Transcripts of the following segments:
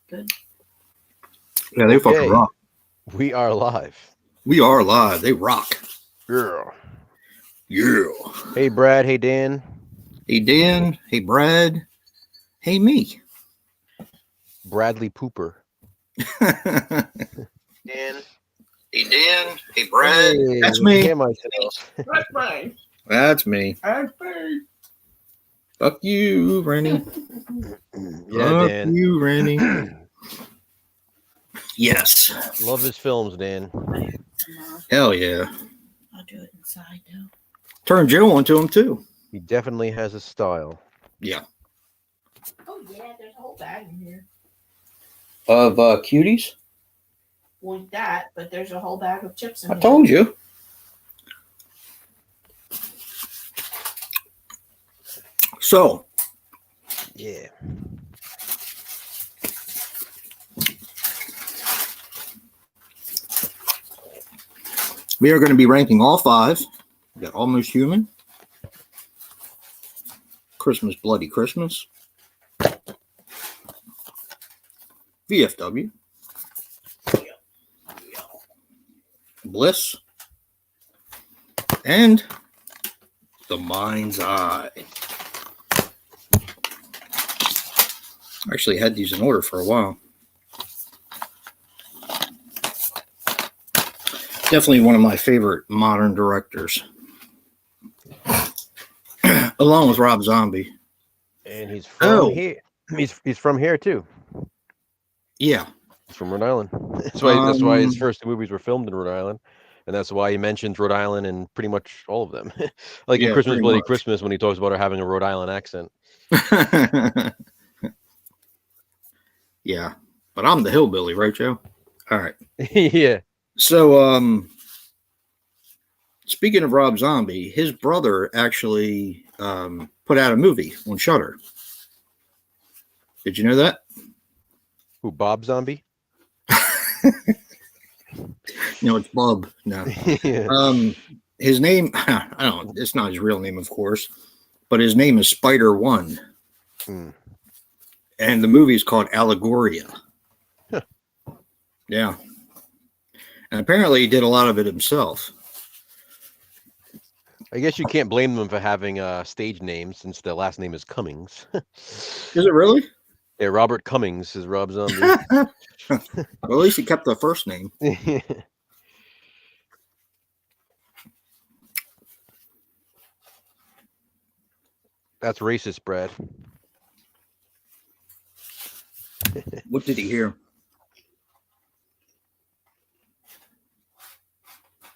Good. Yeah, they fucking rock. We are live. We are live. They rock. Yeah. Yeah. Hey, Brad. Hey, Dan. Hey, Dan. Hey, Brad. Hey, me. Bradley Pooper. Dan. Hey, Dan. Hey, Brad. Hey, That's me. That's mine. That's me. That's me. Fuck you, Rennie. Yeah, Fuck Dan. you, Rennie. Yes. Love his films, Dan. Hell yeah. I'll do it inside now. Turn Joe onto him, too. He definitely has a style. Yeah. Oh, yeah, there's a whole bag in here. Of cuties? Like that, but there's a whole bag of chips in I here. told you. So, Yeah. we are going to be ranking all five. We got Almost Human, Christmas Bloody Christmas, VFW, Bliss, and The Mind's Eye. I actually had these in order for a while. Definitely one of my favorite modern directors. Along with Rob Zombie. And he's from here. He's from here, too. Yeah. He's from Rhode Island. That's why his first two movies were filmed in Rhode Island. And that's why he mentions Rhode Island in pretty much all of them. Like in Christmas Bloody Christmas when he talks about her having a Rhode Island accent. Yeah. But I'm the hillbilly, right, Joe? All right. Yeah. So, speaking of Rob Zombie, his brother actually put out a movie on Shudder. Did you know that? Who, Bob Zombie? No, it's Bob. No. Yeah. His name, I don't know, it's not his real name, of course, but his name is Spider One. Hmm. And the movie is called Allegoria. Huh. Yeah. And apparently he did a lot of it himself. I guess you can't blame them for having stage names since their last name is Cummings. Is it really? Yeah, Robert Cummings is Rob Zombie. Well, at least he kept the first name. That's racist, Brad. What did he hear?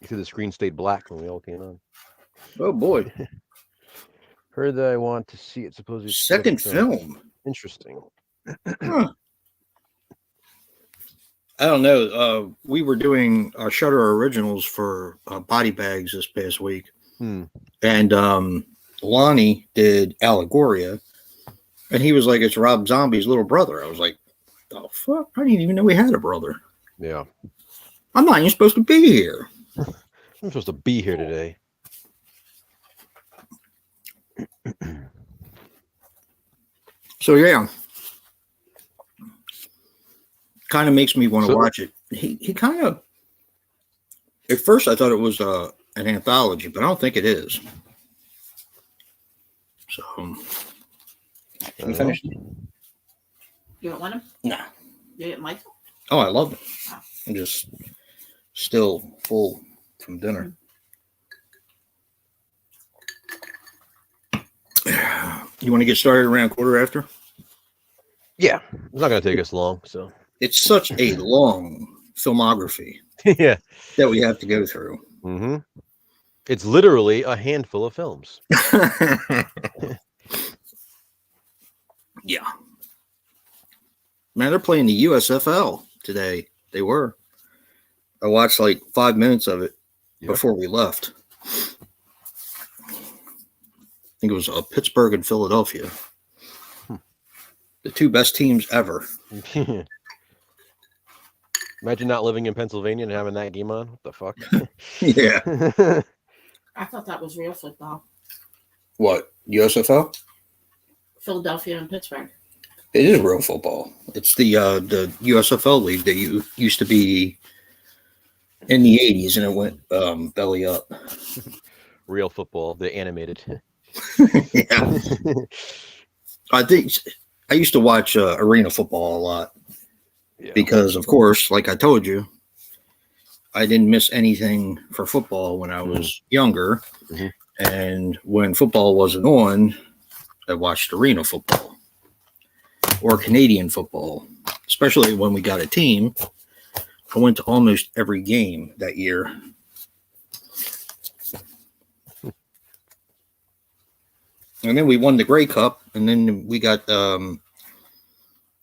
He said the screen stayed black when we all came on. Oh, boy. Heard that I want to see it. Supposedly Second film. Interesting. Huh. I don't know. We were doing our Shudder Originals for Body Bags this past week. And Lonnie did Allegoria. And he was like, it's Rob Zombie's little brother. I was like, oh, fuck. I didn't even know we had a brother. Yeah. I'm not even supposed to be here. I'm supposed to be here today. So, yeah. Kind of makes me want to watch it. He kind of, at first I thought it was an anthology, but I don't think it is. So, you finished? You don't want him? No. You didn't like him? Oh, I love it. Oh. I'm just still full from dinner. You want to get started around quarter after? Yeah. It's not going to take us long, so. It's such a long filmography Yeah. that we have to go through. Mm-hmm. It's literally a handful of films. Yeah. Man, they're playing the USFL today. They were. I watched like 5 minutes of it before we left. I think it was Pittsburgh and Philadelphia. The two best teams ever. Imagine not living in Pennsylvania and having that game on. What the fuck? Yeah. I thought that was real football. What? USFL? Philadelphia and Pittsburgh. It is real football. It's the USFL league that used to be in the 80s, and it went belly up. Real football, the animated. Yeah. I think I used to watch arena football a lot because, of course, like I told you, I didn't miss anything for football when I was younger. And when football wasn't on, I watched arena football or Canadian football, especially when we got a team. I went to almost every game that year. And then we won the Grey Cup, and then we got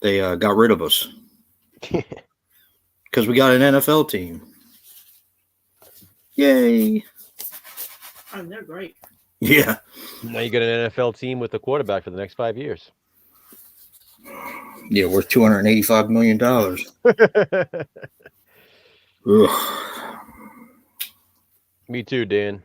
they got rid of us because we got an NFL team. Yay! Oh, they're great. Yeah. Now you got an NFL team with a quarterback for the next 5 years. Yeah, worth $285 million. Ugh. Me too, Dan.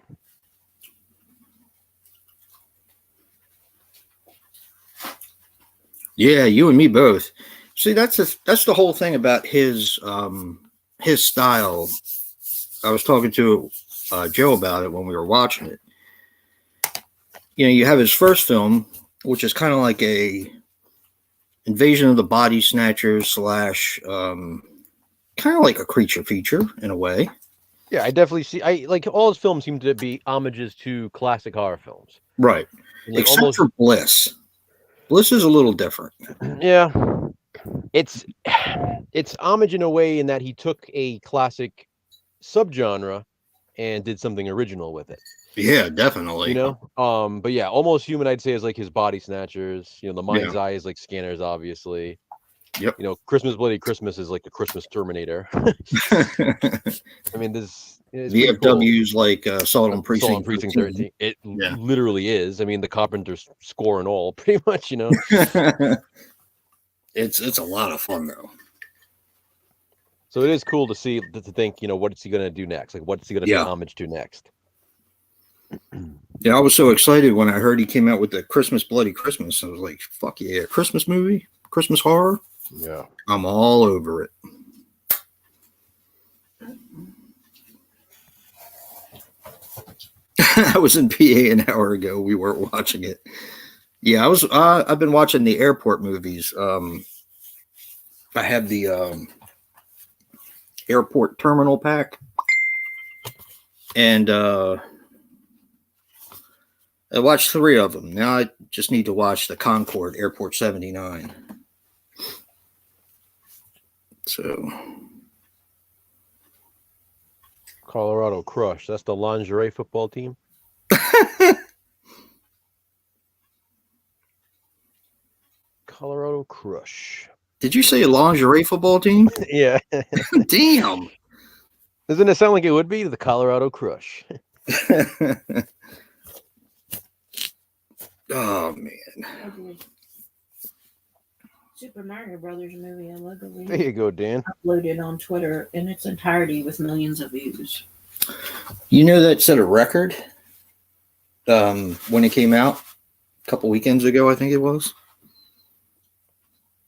Yeah, you and me both. See, that's the whole thing about his style. I was talking to Joe about it when we were watching it. You know, you have his first film, which is kind of like a Invasion of the Body Snatchers / kind of like a creature feature in a way. Yeah, I definitely see. I like all his films seem to be homages to classic horror films. Right. Like Except for Bliss. Bliss is a little different. Yeah. It's homage in a way in that he took a classic subgenre and did something original with it. Yeah, definitely. You know? But yeah, Almost Human I'd say is like his Body Snatchers. You know, The Mind's Eye is like Scanners, obviously. Yep. You know, Christmas Bloody Christmas is like the Christmas Terminator. I mean, this VFW's cool. Like Assault on Precinct 13. It literally is. I mean, the Carpenter's score and all, pretty much. You know, it's a lot of fun though. So it is cool to see to think, you know, what's he going to do next? Like, what's he going to pay homage to next? Yeah, I was so excited when I heard he came out with the Christmas Bloody Christmas. I was like, "Fuck yeah, Christmas movie, Christmas horror." Yeah, I'm all over it. I was in PA an hour ago. We weren't watching it. Yeah, I was. I've been watching the airport movies. I have the airport terminal pack, and I watched 3 of them. Now I just need to watch the Concorde Airport 79. So, Colorado Crush. That's the lingerie football team. Colorado Crush. Did you say a lingerie football team? Yeah. Damn. Doesn't it sound like it would be the Colorado Crush? Oh man. Super Mario Brothers movie allegedly. There you go, Dan. Uploaded on Twitter in its entirety with millions of views. You know that set a record when it came out a couple weekends ago, I think it was.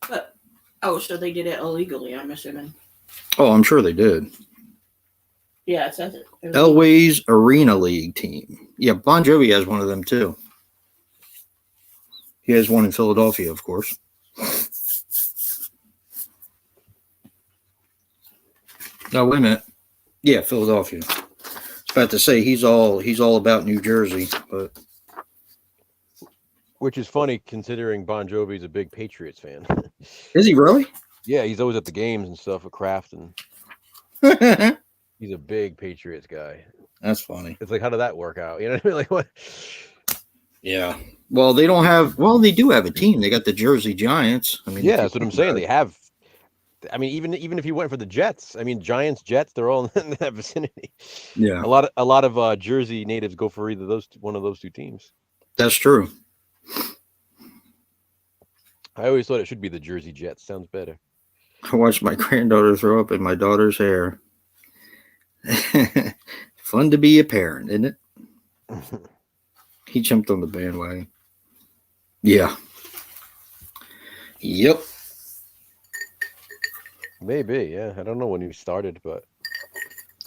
But so they did it illegally, I'm assuming. Oh, I'm sure they did. Yeah, it says it. Elway's Arena League team. Yeah, Bon Jovi has one of them too. He has one in Philadelphia, of course. No, wait a minute. Yeah, Philadelphia. I was about to say he's all about New Jersey, but which is funny considering Bon Jovi's a big Patriots fan. Is he really? Yeah, he's always at the games and stuff with Kraft, and he's a big Patriots guy. That's funny. It's like, how did that work out? You know what I mean? Like what? Yeah. Well, they don't have. Well, they do have a team. They got the Jersey Giants. I mean, yeah, that's what I'm saying. They have. I mean, even if you went for the Jets, I mean, Giants, Jets, they're all in that vicinity. Yeah. A lot of Jersey natives go for either one of those two teams. That's true. I always thought it should be the Jersey Jets. Sounds better. I watched my granddaughter throw up in my daughter's hair. Fun to be a parent, isn't it? He jumped on the bandwagon. Yeah. Yep. Maybe, yeah. I don't know when he started, but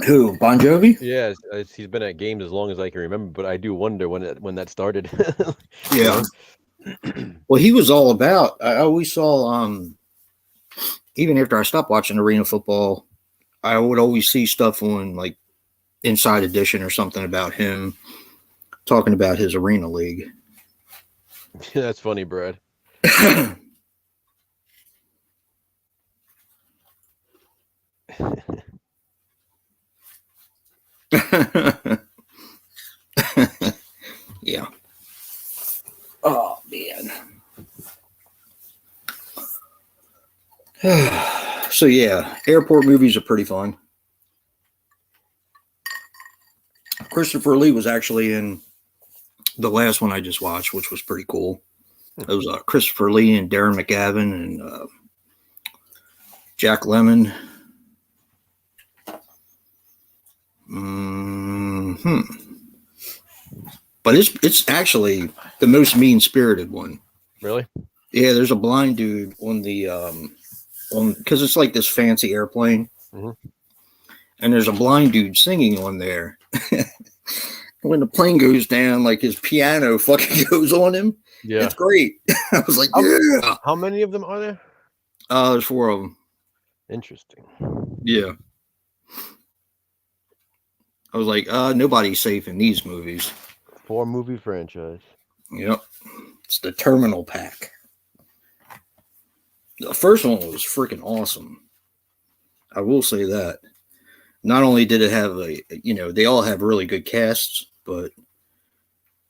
Who? Bon Jovi? yeah, he's been at games as long as I can remember. But I do wonder when that started. Yeah. Well, he was all about. I always saw. Even after I stopped watching arena football, I would always see stuff on like Inside Edition or something about him talking about his arena league. That's funny, Brad. Yeah. Oh man. So yeah, airport movies are pretty fun. Christopher Lee was actually in the last one I just watched, which was pretty cool. It was Christopher Lee and Darren McGavin and Jack Lemmon. But it's actually the most mean-spirited one. Really? Yeah, there's a blind dude on the because it's like this fancy airplane, and there's a blind dude singing on there. When the plane goes down, like his piano fucking goes on him. Yeah, it's great. I was like, yeah. How many of them are there? There's 4 of them. Interesting. Yeah. I was like, nobody's safe in these movies. 4-movie franchise. Yep. It's the Terminal Pack. The first one was freaking awesome. I will say that. Not only did it have they all have really good casts, but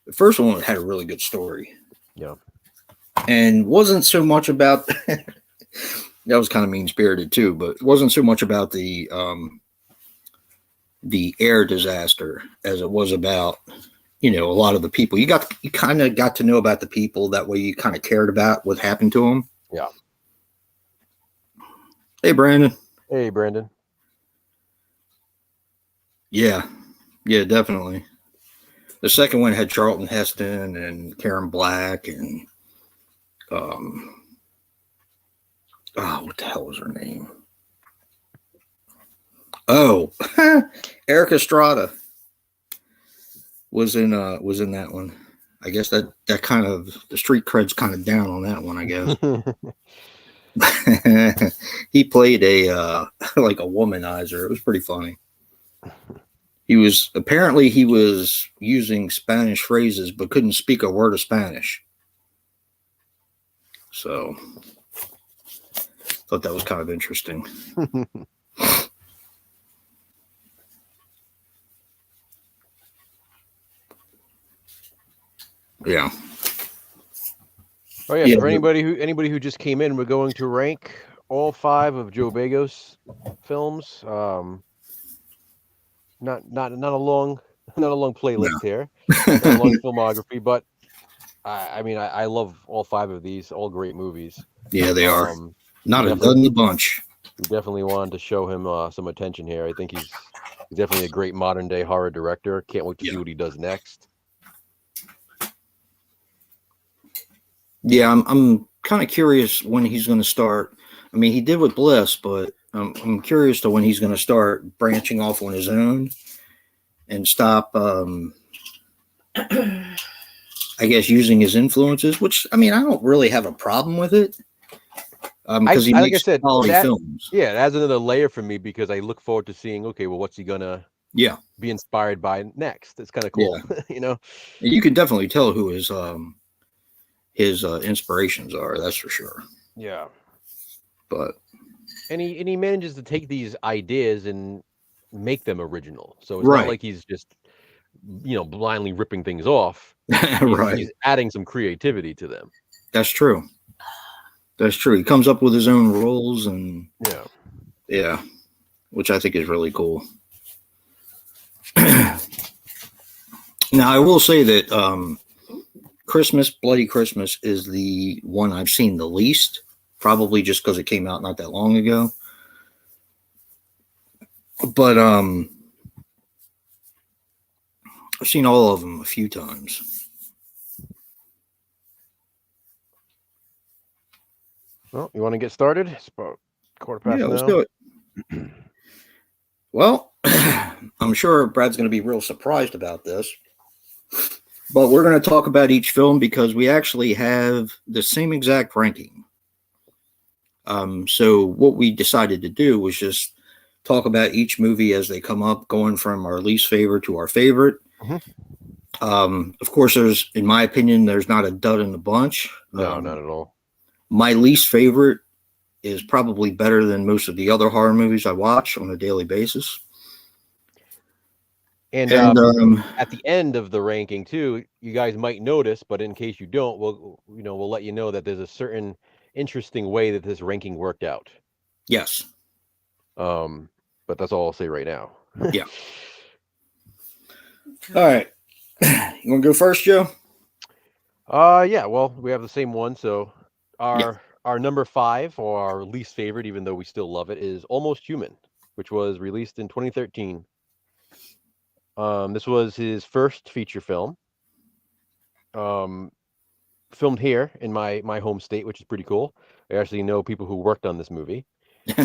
the first one had a really good story. Yeah. And wasn't so much about that was kind of mean-spirited too, but it wasn't so much about the air disaster as it was about a lot of the people. You kind of got to know about the people, that way you kind of cared about what happened to them. Yeah. Hey, Brandon. Hey, Brandon. Yeah, definitely. The second one had Charlton Heston and Karen Black and what the hell was her name? Oh, Eric Estrada was in that one. I guess that kind of the street cred's kind of down on that one, I guess. He played a like a womanizer. It was pretty funny. He was using Spanish phrases but couldn't speak a word of Spanish. So thought that was kind of interesting. Yeah. Oh yeah. For anybody who just came in, we're going to rank all 5 of Joe Begos films. Not a long playlist here, not a long filmography, but I love all 5 of these, all great movies. Yeah, they are. Not a dud in the bunch. We definitely wanted to show him some attention here. I think he's definitely a great modern day horror director. Can't wait to see what he does next. Yeah, I'm kind of curious when he's going to start. I mean, he did with Bliss, but I'm curious to when he's going to start branching off on his own and stop, I guess, using his influences, which, I mean, I don't really have a problem with it. Because he makes quality films. Yeah, it adds another layer for me because I look forward to seeing, okay, well, what's he going to be inspired by next? It's kind of cool, You can definitely tell who his inspirations are, that's for sure. Yeah. But and he manages to take these ideas and make them original. So it's not like he's just blindly ripping things off. He's adding some creativity to them. That's true. He comes up with his own roles and which I think is really cool. Now I will say that Bloody Christmas is the one I've seen the least, probably just because it came out not that long ago. But I've seen all of them a few times. Well, you want to get started? It's about 1:15 now. Let's do it. Well, I'm sure Brad's going to be real surprised about this, but we're going to talk about each film because we actually have the same exact ranking. So what we decided to do was just talk about each movie as they come up, going from our least favorite to our favorite. Of course, in my opinion, there's not a dud in the bunch. No, not at all. My least favorite is probably better than most of the other horror movies I watch on a daily basis. And at the end of the ranking too, you guys might notice, but in case you don't, we'll let you know that there's a certain interesting way that this ranking worked out. Yes. But that's all I'll say right now. Yeah. All right. You want to go first, Joe? Yeah. Well, we have the same one. So our number 5, or our least favorite, even though we still love it, is Almost Human, which was released in 2013. This was his first feature film. Filmed here in my home state, which is pretty cool. I actually know people who worked on this movie.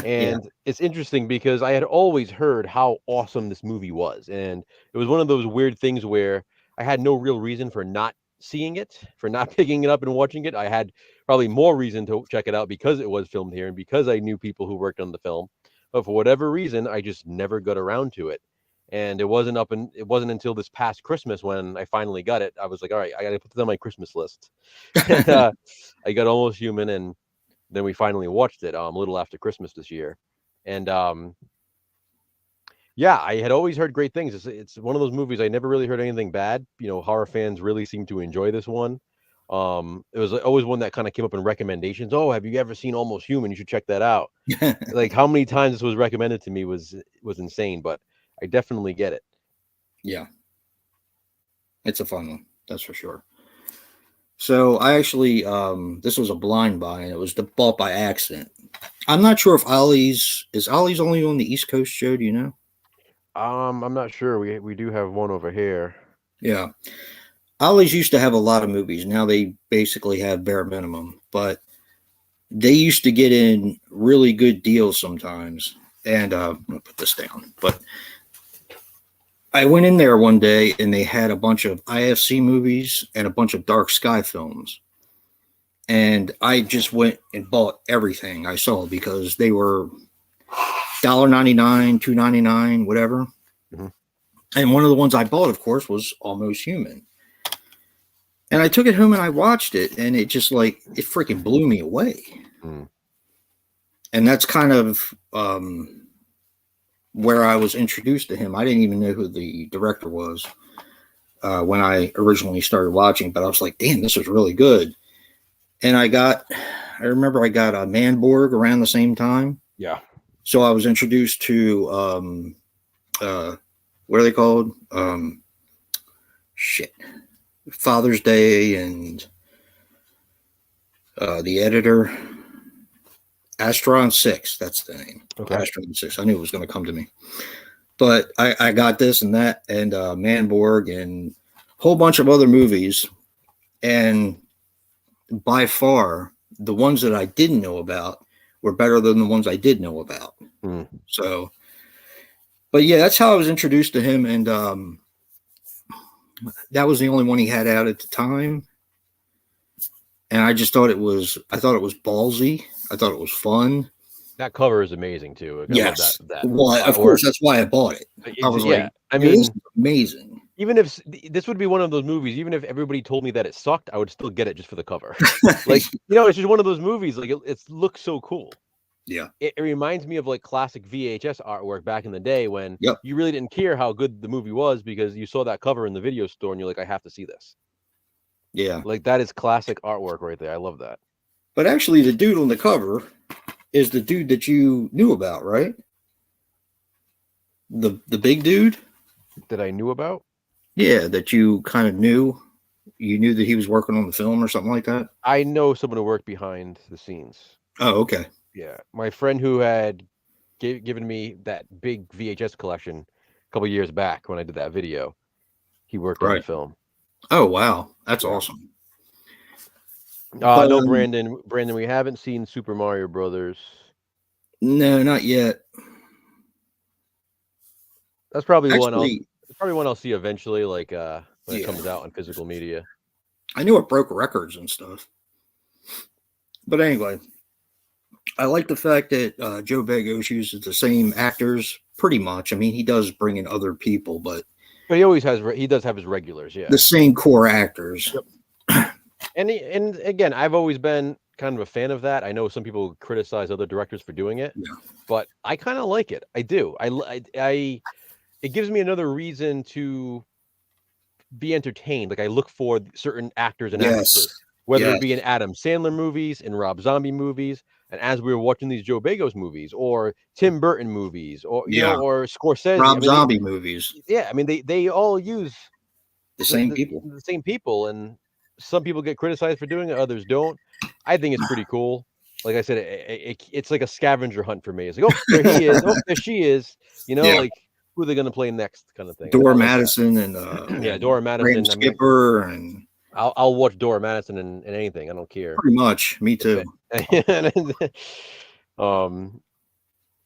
And it's interesting because I had always heard how awesome this movie was. And it was one of those weird things where I had no real reason for not seeing it, for not picking it up and watching it. I had probably more reason to check it out because it was filmed here and because I knew people who worked on the film. But for whatever reason, I just never got around to it. And it wasn't until this past Christmas when I finally got it. I was like, all right, I got to put this on my Christmas list. And, I got Almost Human, and then we finally watched it a little after Christmas this year. And yeah, I had always heard great things. It's one of those movies I never really heard anything bad. Horror fans really seem to enjoy this one. It was always one that kind of came up in recommendations. Oh, have you ever seen Almost Human? You should check that out. Like how many times this was recommended to me was insane, but I definitely get it. Yeah. It's a fun one, that's for sure. So I actually, this was a blind buy, and it was bought by accident. I'm not sure if Ollie's only on the East Coast, Joe, do you know? I'm not sure. We do have one over here. Yeah. Ollie's used to have a lot of movies. Now they basically have bare minimum, but they used to get in really good deals sometimes. And I'm going to put this down, but I went in there one day and they had a bunch of IFC movies and a bunch of dark sky films. And I just went and bought everything I saw because they were $1.99, $2.99, whatever. And one of the ones I bought, of course, was Almost Human. And I took it home and I watched it, and it just it freaking blew me away. And that's kind of where I was introduced to him. I didn't even know who the director was when I originally started watching, but I was like, damn, this was really good. And I remember I got a Manborg around the same time. Yeah. So I was introduced to, what are they called? Father's Day and the editor. Astron 6, that's the name. Okay. Astron 6. I knew it was going to come to me. But I got this and that and Manborg and a whole bunch of other movies. And by far, the ones that I didn't know about were better than the ones I did know about. So, but yeah, that's how I was introduced to him. And that was the only one he had out at the time. And I just thought it was ballsy. I thought it was fun. That cover is amazing too. Yes. Well, of course, that's why I bought it. I was like, I mean, this is amazing. Even if this would be one of those movies, even if everybody told me that it sucked, I would still get it just for the cover. It's just one of those movies. Like it looks so cool. Yeah. It reminds me of like classic VHS artwork back in the day when you really didn't care how good the movie was because you saw that cover in the video store and you're like, I have to see this. Yeah. Like that is classic artwork right there. I love that. But actually the dude on the cover is the dude that you knew about, right? The big dude that I knew about? Yeah, that you kind of knew. You knew that he was working on the film or something like that? I know someone who worked behind the scenes. Oh, okay. Yeah. My friend who had given me that big VHS collection a couple years back when I did that video, he worked on the film. Oh, wow. That's awesome. No, Brandon. Brandon, we haven't seen Super Mario Brothers. No, not yet. That's probably one I'll see eventually, like when it comes out on physical media. I knew it broke records and stuff. But anyway, I like the fact that Joe Begos uses the same actors pretty much. I mean, he does bring in other people, but he always has. He does have his regulars, yeah. The same core actors. Yep. and again, I've always been kind of a fan of that. I know some people criticize other directors for doing it, but I kind of like it. I do. It gives me another reason to be entertained. Like I look for certain actors and actresses, whether it be in Adam Sandler movies, in Rob Zombie movies, and as we were watching these Joe Begos movies, or Tim Burton movies, or you know, or Scorsese, Rob Zombie movies. Yeah, I mean they all use the same people. The same people, and some people get criticized for doing it, others don't. I think it's pretty cool. Like I said, it's like a scavenger hunt for me. It's like, oh, there he is. Oh, there she is. You know, like. Who are they going to play next, kind of thing? Dora Madison and Dora Madison, Graham Skipper, and I'll watch Dora Madison in anything. I don't care. Pretty much, me too. Yeah.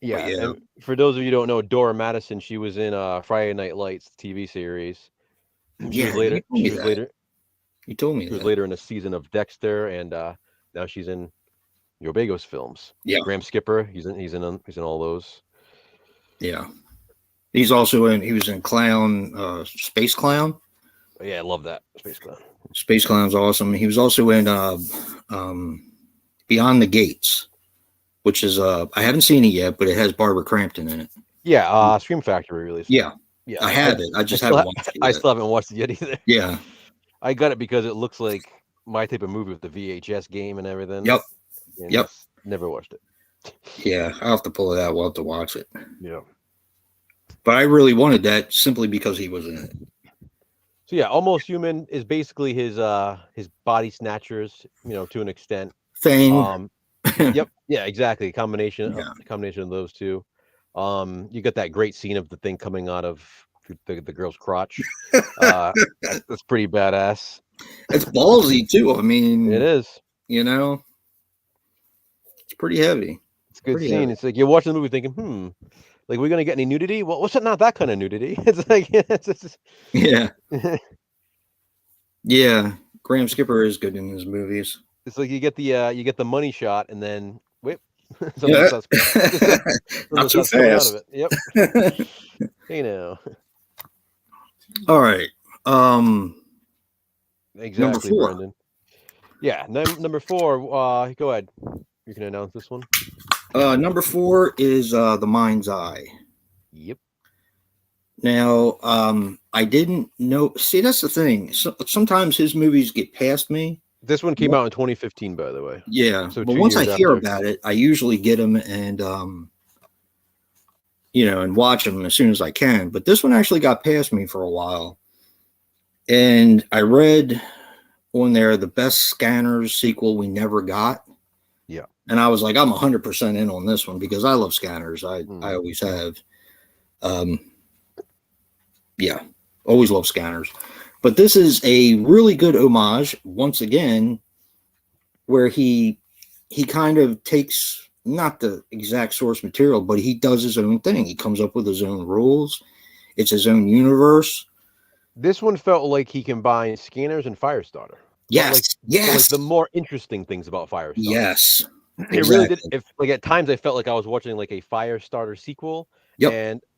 And for those of you who don't know, Dora Madison, she was in Friday Night Lights TV series. She was later. You told me she was later in a season of Dexter, and now she's in Joe Begos films. Yeah, Graham Skipper. He's in all those. Yeah. He was in Clown, Space Clown. Yeah, I love that. Space Clown. Space Clown's awesome. He was also in Beyond the Gates, which is I haven't seen it yet, but it has Barbara Crampton in it. Yeah, Scream Factory release. Yeah. I have it. I just haven't watched it yet. I still haven't watched it yet either. Yeah. I got it because it looks like my type of movie with the VHS game and everything. Yep. And never watched it. Yeah, I'll have to pull it out. We'll have to watch it. Yeah. But I really wanted that simply because he was in it. So yeah, Almost Human is basically his body snatchers, you know, to an extent. Thing. Yep. Yeah, exactly. Combination of those two. You got that great scene of the thing coming out of the girl's crotch. That's pretty badass. It's ballsy too. I mean, it is. You know, it's pretty heavy. It's a good scene. Heavy. It's like you're watching the movie thinking, like, we're gonna get any nudity? Well, what's not that kind of nudity? It's like, yeah, yeah. Graham Skipper is good in his movies. It's like you get the money shot, and then whip. Not too fast. Out of it. Yep. You know. All right. Exactly, number 4. Brendan. Yeah, number 4. Go ahead. You can announce this one. Number 4 is The Mind's Eye. Yep. Now, I didn't know. See, that's the thing. Sometimes his movies get past me. This one came out in 2015, by the way. Yeah. So but once I hear about it, I usually get them and, and watch them as soon as I can. But this one actually got past me for a while. And I read on there the best Scanners sequel we never got. Yeah. And I was like, I'm 100% in on this one because I love Scanners. I always have. Yeah, always love Scanners. But this is a really good homage, once again, where he kind of takes not the exact source material, but he does his own thing. He comes up with his own rules. It's his own universe. This one felt like he combined Scanners and Firestarter. Yes, like the more interesting things about Firestarter. Yes. It really did. Like at times I felt like I was watching like a Firestarter sequel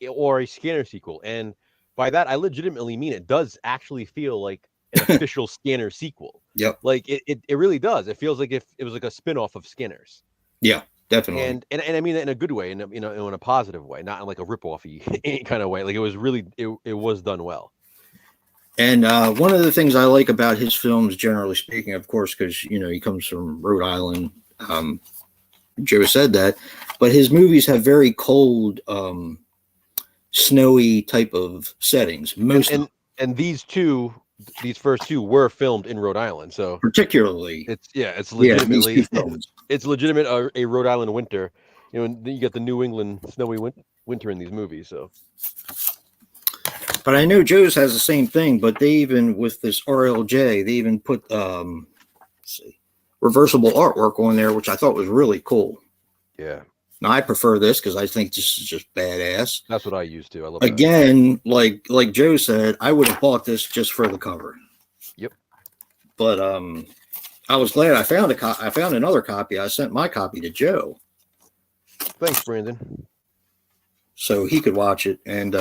or a Scanner sequel. And by that, I legitimately mean it does actually feel like an official Scanner sequel. Yep. Like it really does. It feels like if it was like a spin-off of Scanners. Yeah, definitely. And I mean that in a good way, in a positive way, not in like a rip-offy kind of way. Like it was really it was done well. And one of the things I like about his films, generally speaking, of course, because he comes from Rhode Island. Joe said that, but his movies have very cold, snowy type of settings. And these first two were filmed in Rhode Island, so particularly it's legitimately it's legitimate a Rhode Island winter. And you get the New England snowy winter in these movies. So, but I know Joe's has the same thing. But they even with this RLJ, they even put let's see. reversible artwork on there, which I thought was really cool. Yeah. Now I prefer this because I think this is just badass. That's what I used to. I love Again, like Joe said, I would have bought this just for the cover. Yep. But I was glad I found I found another copy. I sent my copy to Joe. Thanks, Brandon. So he could watch it and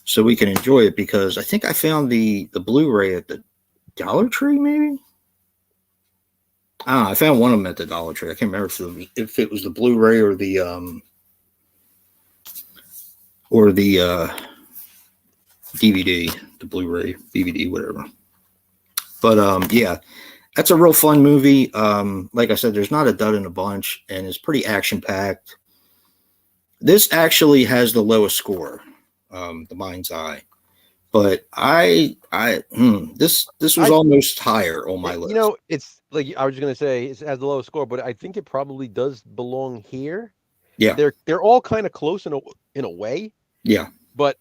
so we can enjoy it, because I think I found the Blu-ray at the Dollar Tree, maybe. I don't know. I found one of them at the Dollar Tree. I can't remember if it was the Blu-ray or the DVD, the Blu-ray, DVD, whatever. But yeah, that's a real fun movie. Like I said, there's not a dud in a bunch, and it's pretty action-packed. This actually has the lowest score, The Mind's Eye. But this was almost higher on my list. You know, it's like I was just gonna say it has the lowest score, but I think it probably does belong here. Yeah, they're all kind of close in a way. Yeah, but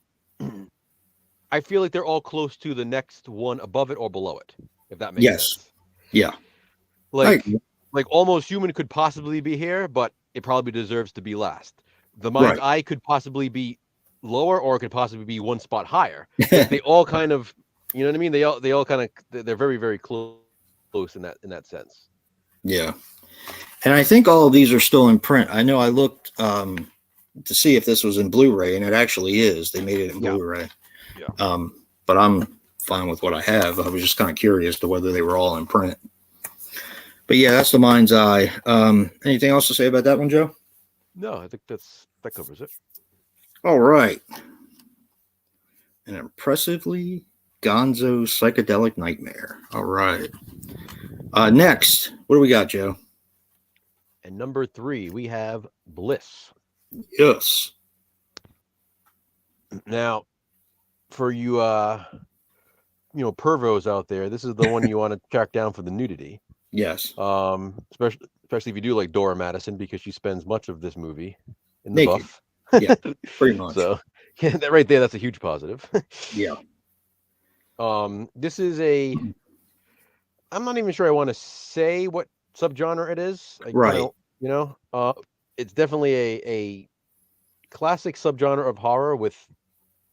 I feel like they're all close to the next one above it or below it, if that makes sense. Yeah, like Almost Human could possibly be here, but it probably deserves to be last. The Mind's Eye could possibly be lower, or it could possibly be one spot higher. They all kind of, you know what I mean? They all kind of, they're very, very close in that sense. Yeah. And I think all of these are still in print. I know I looked to see if this was in Blu-ray, and it actually is. They made it in Blu-ray. Yeah. But I'm fine with what I have. I was just kind of curious to whether they were all in print. But yeah, that's The Mind's Eye. Anything else to say about that one, Joe? No, I think that covers it. All right. An impressively gonzo psychedelic nightmare. All right. Next, what do we got, Joe? And number 3, we have Bliss. Yes. Now, for you, pervos out there, this is the one you want to track down for the nudity. Yes. Especially if you do like Dora Madison, because she spends much of this movie in the naked. buff. Yeah, pretty much. So, yeah, that right there, that's a huge positive. Yeah. This is I'm not even sure I want to say what subgenre it is. Right. It's definitely a classic subgenre of horror with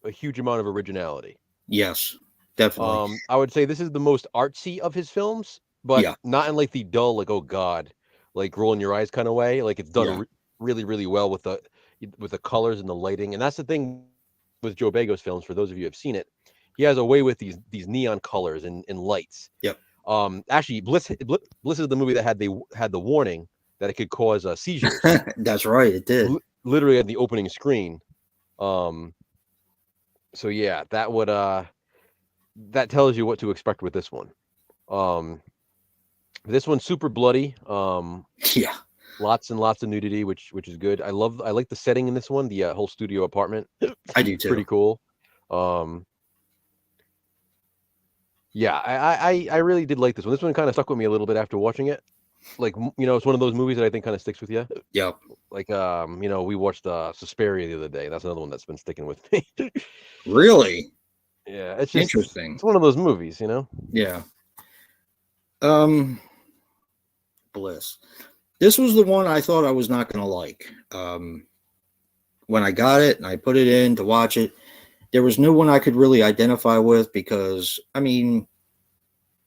a huge amount of originality. Yes, definitely. I would say this is the most artsy of his films, but not in like the dull, like, oh God, like rolling your eyes kind of way. Like, it's done really, really well with the colors and the lighting. And that's the thing with Joe Begos films. For those of you who have seen it, he has a way with these neon colors and lights. Yep. Actually, Bliss is the movie that had the warning that it could cause seizures. That's right, it did. Literally at the opening screen. So yeah, that would that tells you what to expect with this one. This one's super bloody. Yeah. Lots and lots of nudity, which is good. I like the setting in this one, the whole studio apartment. I do too. Pretty cool. Yeah, I really did like this one. This one kind of stuck with me a little bit after watching it. Like, it's one of those movies that I think kind of sticks with you. Yeah. Like, we watched Suspiria the other day. That's another one that's been sticking with me. Really? Yeah, it's just interesting. It's one of those movies, Yeah. Bliss. This was the one I thought I was not going to like. When I got it and I put it in to watch it, there was no one I could really identify with, because, I mean,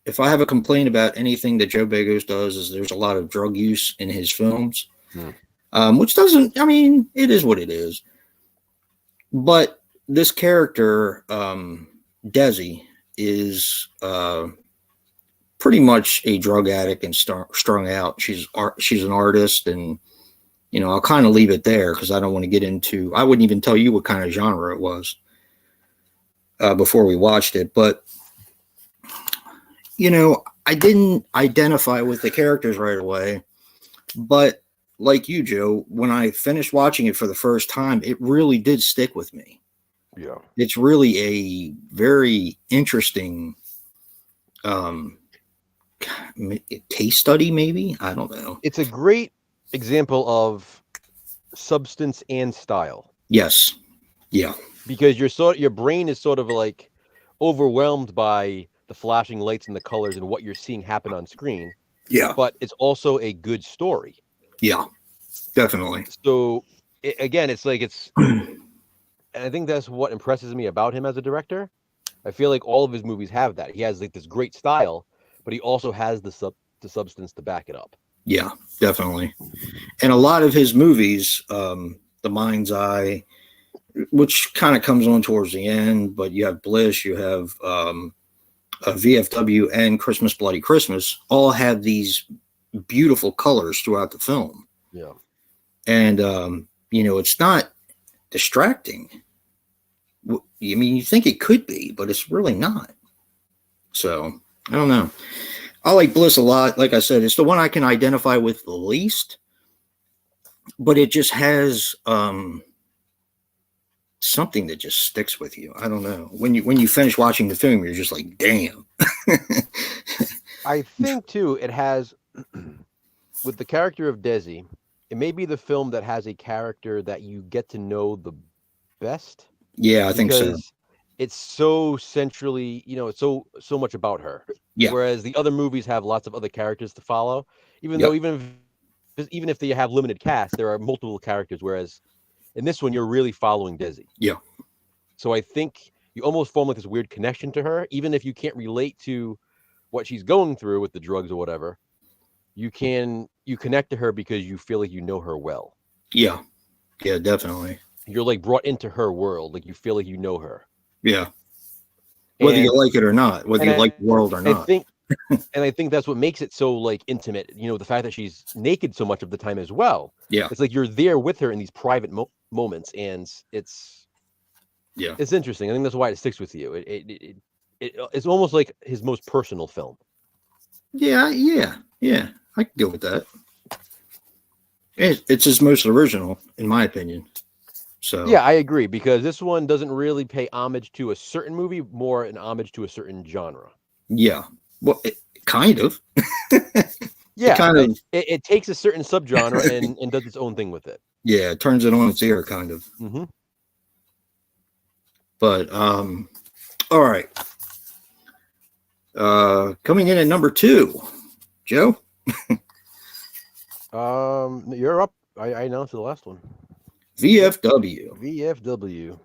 if I have a complaint about anything that Joe Begos does, is there's a lot of drug use in his films, which doesn't, I mean, it is what it is. But this character, Desi, is pretty much a drug addict and strung out. She's an artist, and I'll kind of leave it there because I don't want to get into. I wouldn't even tell you what kind of genre it was before we watched it, but I didn't identify with the characters right away. But like you, Joe, when I finished watching it for the first time, it really did stick with me. Yeah, it's really a very interesting case study, maybe. I don't know. It's a great example of substance and style. Yes. Yeah. Because your brain is sort of like overwhelmed by the flashing lights and the colors and what you're seeing happen on screen. Yeah. But it's also a good story. Yeah, definitely. So again, it's like and I think that's what impresses me about him as a director. I feel like all of his movies have that. He has like this great style, but he also has the substance to back it up. Yeah, definitely. And a lot of his movies, The Mind's Eye, which kind of comes on towards the end, but you have Bliss, you have VFW, and Christmas Bloody Christmas, all have these beautiful colors throughout the film. Yeah. And, it's not distracting. I mean, you think it could be, but it's really not. So, I don't know. I like Bliss a lot. Like I said, it's the one I can identify with the least, but it just has something that just sticks with you. I don't know. When you finish watching the film, you're just like, damn. I think too, it has with the character of Desi, it may be the film that has a character that you get to know the best. Yeah, I think so. It's so centrally, it's so much about her. Yeah. Whereas the other movies have lots of other characters to follow, though even if they have limited cast, there are multiple characters. Whereas in this one, you're really following Desi. Yeah. So I think you almost form like this weird connection to her, even if you can't relate to what she's going through with the drugs or whatever. You connect to her because you feel like you know her well. Yeah. Yeah, definitely. You're like brought into her world, like you feel like you know her. Yeah. Whether you like it or not, whether you like the world or not. I think that's what makes it so like intimate. The fact that she's naked so much of the time as well. Yeah. It's like you're there with her in these private moments, and it's interesting. I think that's why it sticks with you. It's almost like his most personal film. Yeah. I can go with that. It's his most original, in my opinion. So yeah, I agree, because this one doesn't really pay homage to a certain movie, more an homage to a certain genre. Yeah, well, kind of. Yeah, it takes a certain subgenre and does its own thing with it. Yeah, it turns it on its ear, kind of. Mm-hmm. But all right. Coming in at number 2, Joe. You're up. I announced the last one. VFW.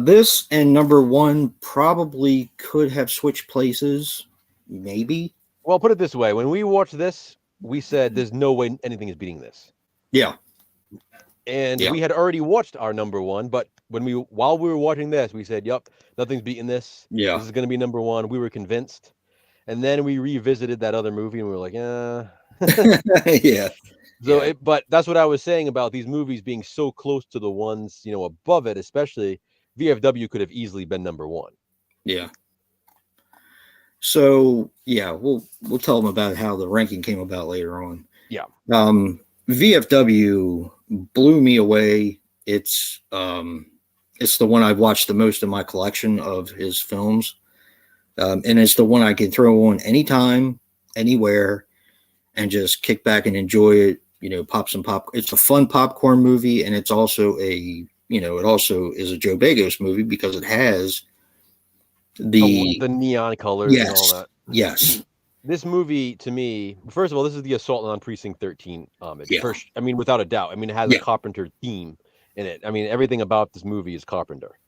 This and number 1 probably could have switched places, maybe. Well, put it this way: when we watched this, we said there's no way anything is beating this. Yeah. And we had already watched our number 1, but while we were watching this, we said, "Yup, nothing's beating this. Yeah, this is going to be number 1." We were convinced, and then we revisited that other movie, and we were like, yeah. So, but that's what I was saying about these movies being so close to the ones above it. Especially VFW could have easily been number 1. Yeah. So we'll tell them about how the ranking came about later on. Yeah. VFW blew me away. It's the one I've watched the most in my collection of his films. And it's the one I can throw on anytime, anywhere, and just kick back and enjoy it. Pop some pop. It's a fun popcorn movie, and it's also it also is a Joe Begos movie because it has the neon colors and all that. Yes. This movie, to me, first of all, this is the Assault on Precinct 13 homage. Yeah. Without a doubt. It has a Carpenter theme in it. Everything about this movie is Carpenter.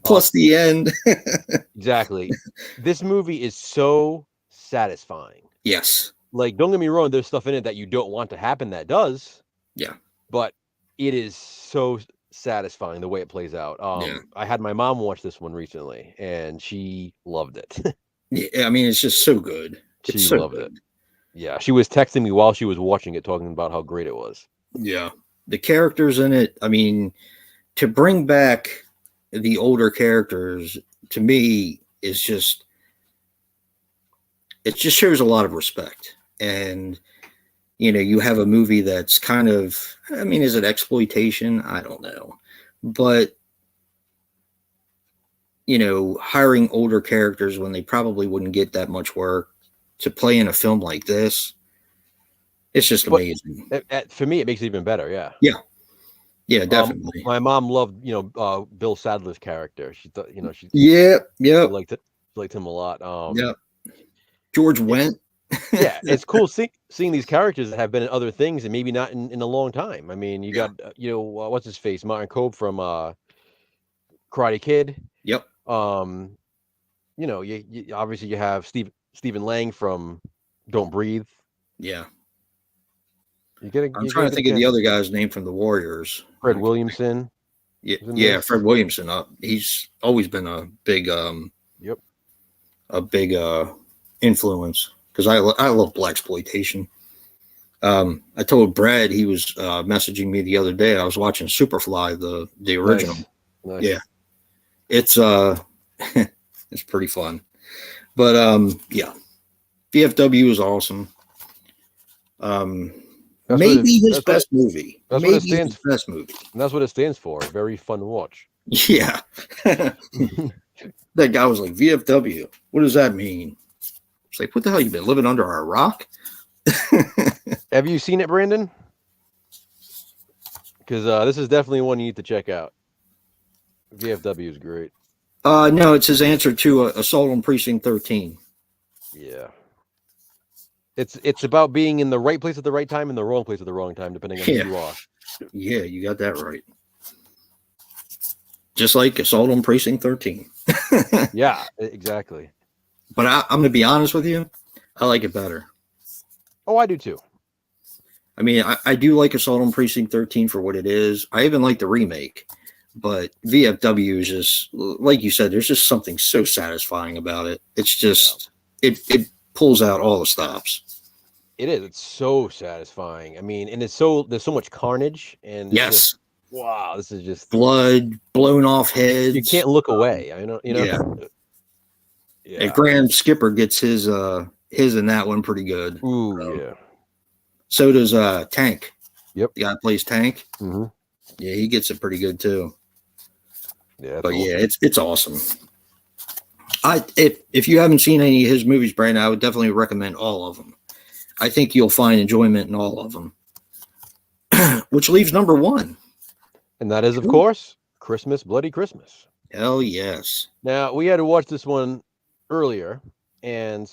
Plus the end. Exactly. This movie is so satisfying. Yes. Like, don't get me wrong, there's stuff in it that you don't want to happen that does. Yeah. But it is so satisfying the way it plays out. I had my mom watch this one recently, and she loved it. Yeah, it's just so good. She loved it. Yeah, she was texting me while she was watching it, talking about how great it was. Yeah. The characters in it, to bring back the older characters, to me, is just, it just shows a lot of respect. And, you have a movie that's kind of, is it exploitation? I don't know. But, hiring older characters when they probably wouldn't get that much work to play in a film like this, it's just amazing. For me, it makes it even better. Yeah. Yeah. Yeah, definitely. My mom loved, Bill Sadler's character. She thought, she liked him a lot. George Wendt. Yeah, it's cool seeing these characters that have been in other things and maybe not in a long time. I mean, you got what's his face, Martin Kobe from Karate Kid. Yep. You obviously you have Stephen Lang from Don't Breathe. Yeah. I'm trying to think of the other guy's name from the Warriors. Fred Williamson. Yeah, Fred Williamson. He's always been a big influence because I love blaxploitation. I told Brad, he was messaging me the other day. I was watching Superfly, the original. Nice. Yeah, it's it's pretty fun. But yeah, VFW is awesome. Maybe his best movie. That's maybe what it stands his best movie. And that's what it stands for. Very fun to watch. Yeah. That guy was like, VFW. What does that mean? It's like, what the hell? You been living under a rock? Have you seen it, Brandon? Because this is definitely one you need to check out. VFW is great. No, it's his answer to Assault on Precinct 13. Yeah. It's about being in the right place at the right time and the wrong place at the wrong time, depending on who you are. Yeah, you got that right. Just like Assault on Precinct 13. Yeah, exactly. But I'm going to be honest with you. I like it better. Oh, I do too. I mean, I do like Assault on Precinct 13 for what it is. I even like the remake. But VFW is just, like you said, there's just something so satisfying about it. It's just, it pulls out all the stops. It is. It's so satisfying. I mean, and there's so much carnage and yes. Wow, this is just blood, blown off heads. You can't look away. I know. Yeah. And Graham Skipper gets his in that one pretty good. Ooh, yeah. So does Tank. Yep. The guy that plays Tank. Mm-hmm. Yeah, he gets it pretty good too. Yeah. But yeah, it's awesome. If you haven't seen any of his movies, Brandon, I would definitely recommend all of them. I think you'll find enjoyment in all of them. Which leaves number one. And that is, of course, Christmas, Bloody Christmas. Hell yes. Now, we had to watch this one earlier, and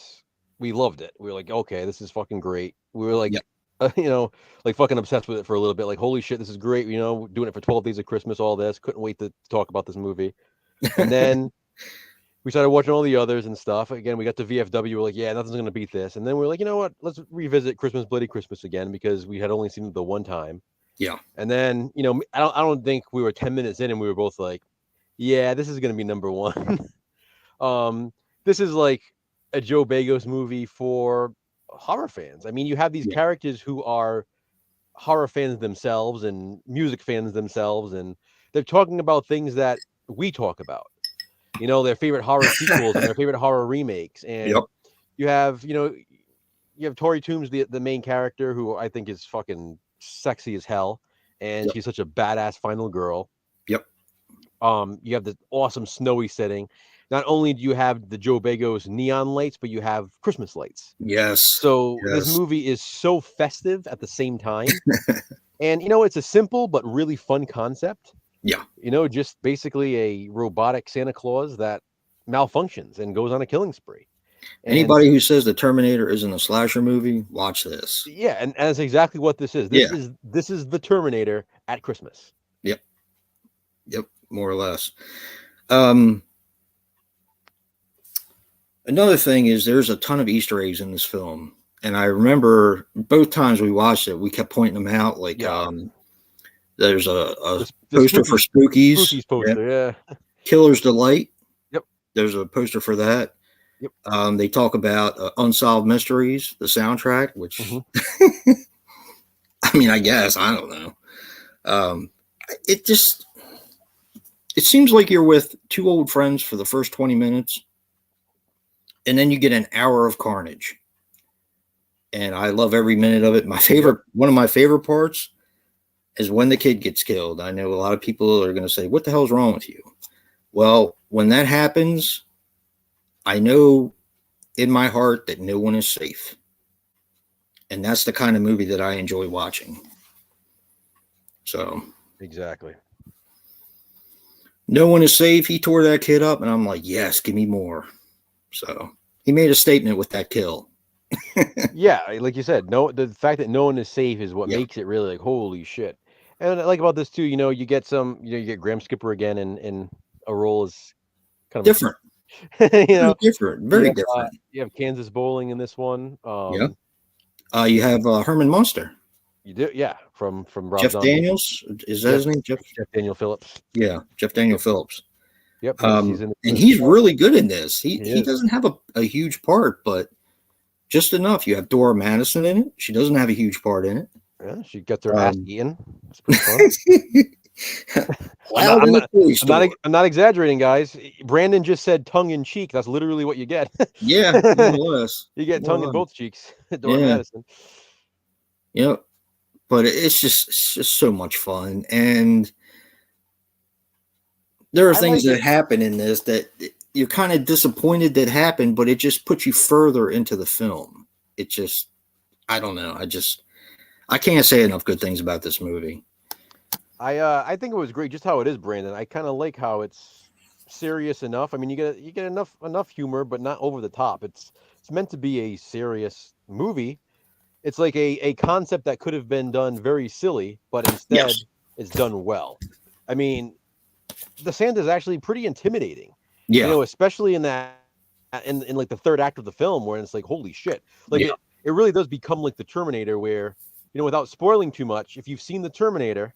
we loved it. We were like, okay, this is fucking great. We were like, like fucking obsessed with it for a little bit. Like, holy shit, this is great. Doing it for 12 days of Christmas, all this. Couldn't wait to talk about this movie. And then we started watching all the others and stuff. Again, we got to VFW. We're like, yeah, nothing's going to beat this. And then we're like, you know what? Let's revisit Christmas, Bloody Christmas again, because we had only seen it the one time. Yeah. And then, I don't think we were 10 minutes in and we were both like, yeah, this is going to be number one. This is like a Joe Begos movie for horror fans. I mean, you have these characters who are horror fans themselves and music fans themselves, and they're talking about things that we talk about. Their favorite horror sequels and their favorite horror remakes. And you have Tori Toombs, the main character, who I think is fucking sexy as hell, and she's such a badass final girl. Yep. You have this awesome snowy setting. Not only do you have the Joe Begos neon lights, but you have Christmas lights. Yes. So this movie is so festive at the same time. And it's a simple but really fun concept. Yeah. Just basically a robotic Santa Claus that malfunctions and goes on a killing spree. Anybody who says the Terminator isn't a slasher movie, watch this. Yeah, and that's exactly what this is. This is the Terminator at Christmas. Yep, more or less. Another thing is there's a ton of Easter eggs in this film. And I remember both times we watched it, we kept pointing them out. Like, there's a poster for Spookies. Spookies poster, yeah. Killer's Delight. Yep. There's a poster for that. Yep. They talk about Unsolved Mysteries, the soundtrack, which, I mean, I guess, I don't know. It seems like you're with two old friends for the first 20 minutes, and then you get an hour of carnage. And I love every minute of it. One of my favorite parts is when the kid gets killed. I know a lot of people are going to say, what the hell's wrong with you? Well, when that happens, I know in my heart that no one is safe. And that's the kind of movie that I enjoy watching. So. Exactly. No one is safe. He tore that kid up. And I'm like, yes, give me more. So he made a statement with that kill. Yeah, like you said, the fact that no one is safe is what makes it really like holy shit. And I like about this too, you get you get Graham Skipper again in a role as kind of Different. Different. Very different. You have Kansas Bowling in this one. Yeah. You have Herman Munster. You do, yeah, from Rob Jeff Zombie. Daniels, is that his name? Jeff Daniel Phillips. Yeah, Jeff Daniel Phillips. Yep, he's in and he's really good in this. He doesn't have a huge part, but just enough. You have Dora Madison in it. She doesn't have a huge part in it. Yeah, she got her ass eaten. It's pretty fun. I'm not exaggerating, guys. Brandon just said tongue in cheek. That's literally what you get. Yeah, more or less. You get tongue in both cheeks. Dora Madison. Yep. But it's just so much fun. And there are things that happen in this that you're kind of disappointed that happened, but it just puts you further into the film. It just, I don't know. I can't say enough good things about this movie. I think it was great just how it is, Brandon. I kind of like how it's serious enough. I mean, you get enough humor, but not over the top. It's meant to be a serious movie. It's like a concept that could have been done very silly, but instead it's done well. I mean, the Santa is actually pretty intimidating. Yeah. Especially in that in like the third act of the film where it's like, holy shit. Like it really does become like the Terminator where, without spoiling too much, if you've seen the Terminator,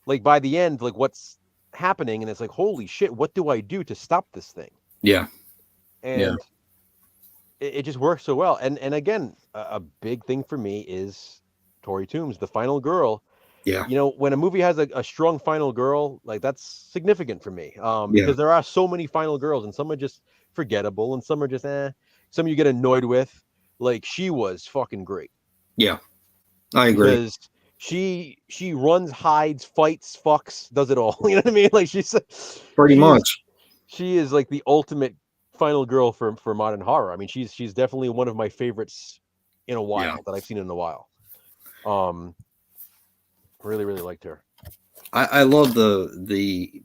like by the end, like what's happening and it's like, holy shit, what do I do to stop this thing? Yeah. And it just works so well. And again, a big thing for me is Tori Toombs, the final girl. Yeah. When a movie has a strong final girl, like that's significant for me. Because there are so many final girls and some are just forgettable and some are just some you get annoyed with. Like she was fucking great. Yeah. I agree. Because she runs, hides, fights, fucks, does it all. You know what I mean? Like she's pretty much. She is like the ultimate final girl for modern horror. I mean, she's definitely one of my favorites in a while that I've seen in a while. Really, really liked her. I love the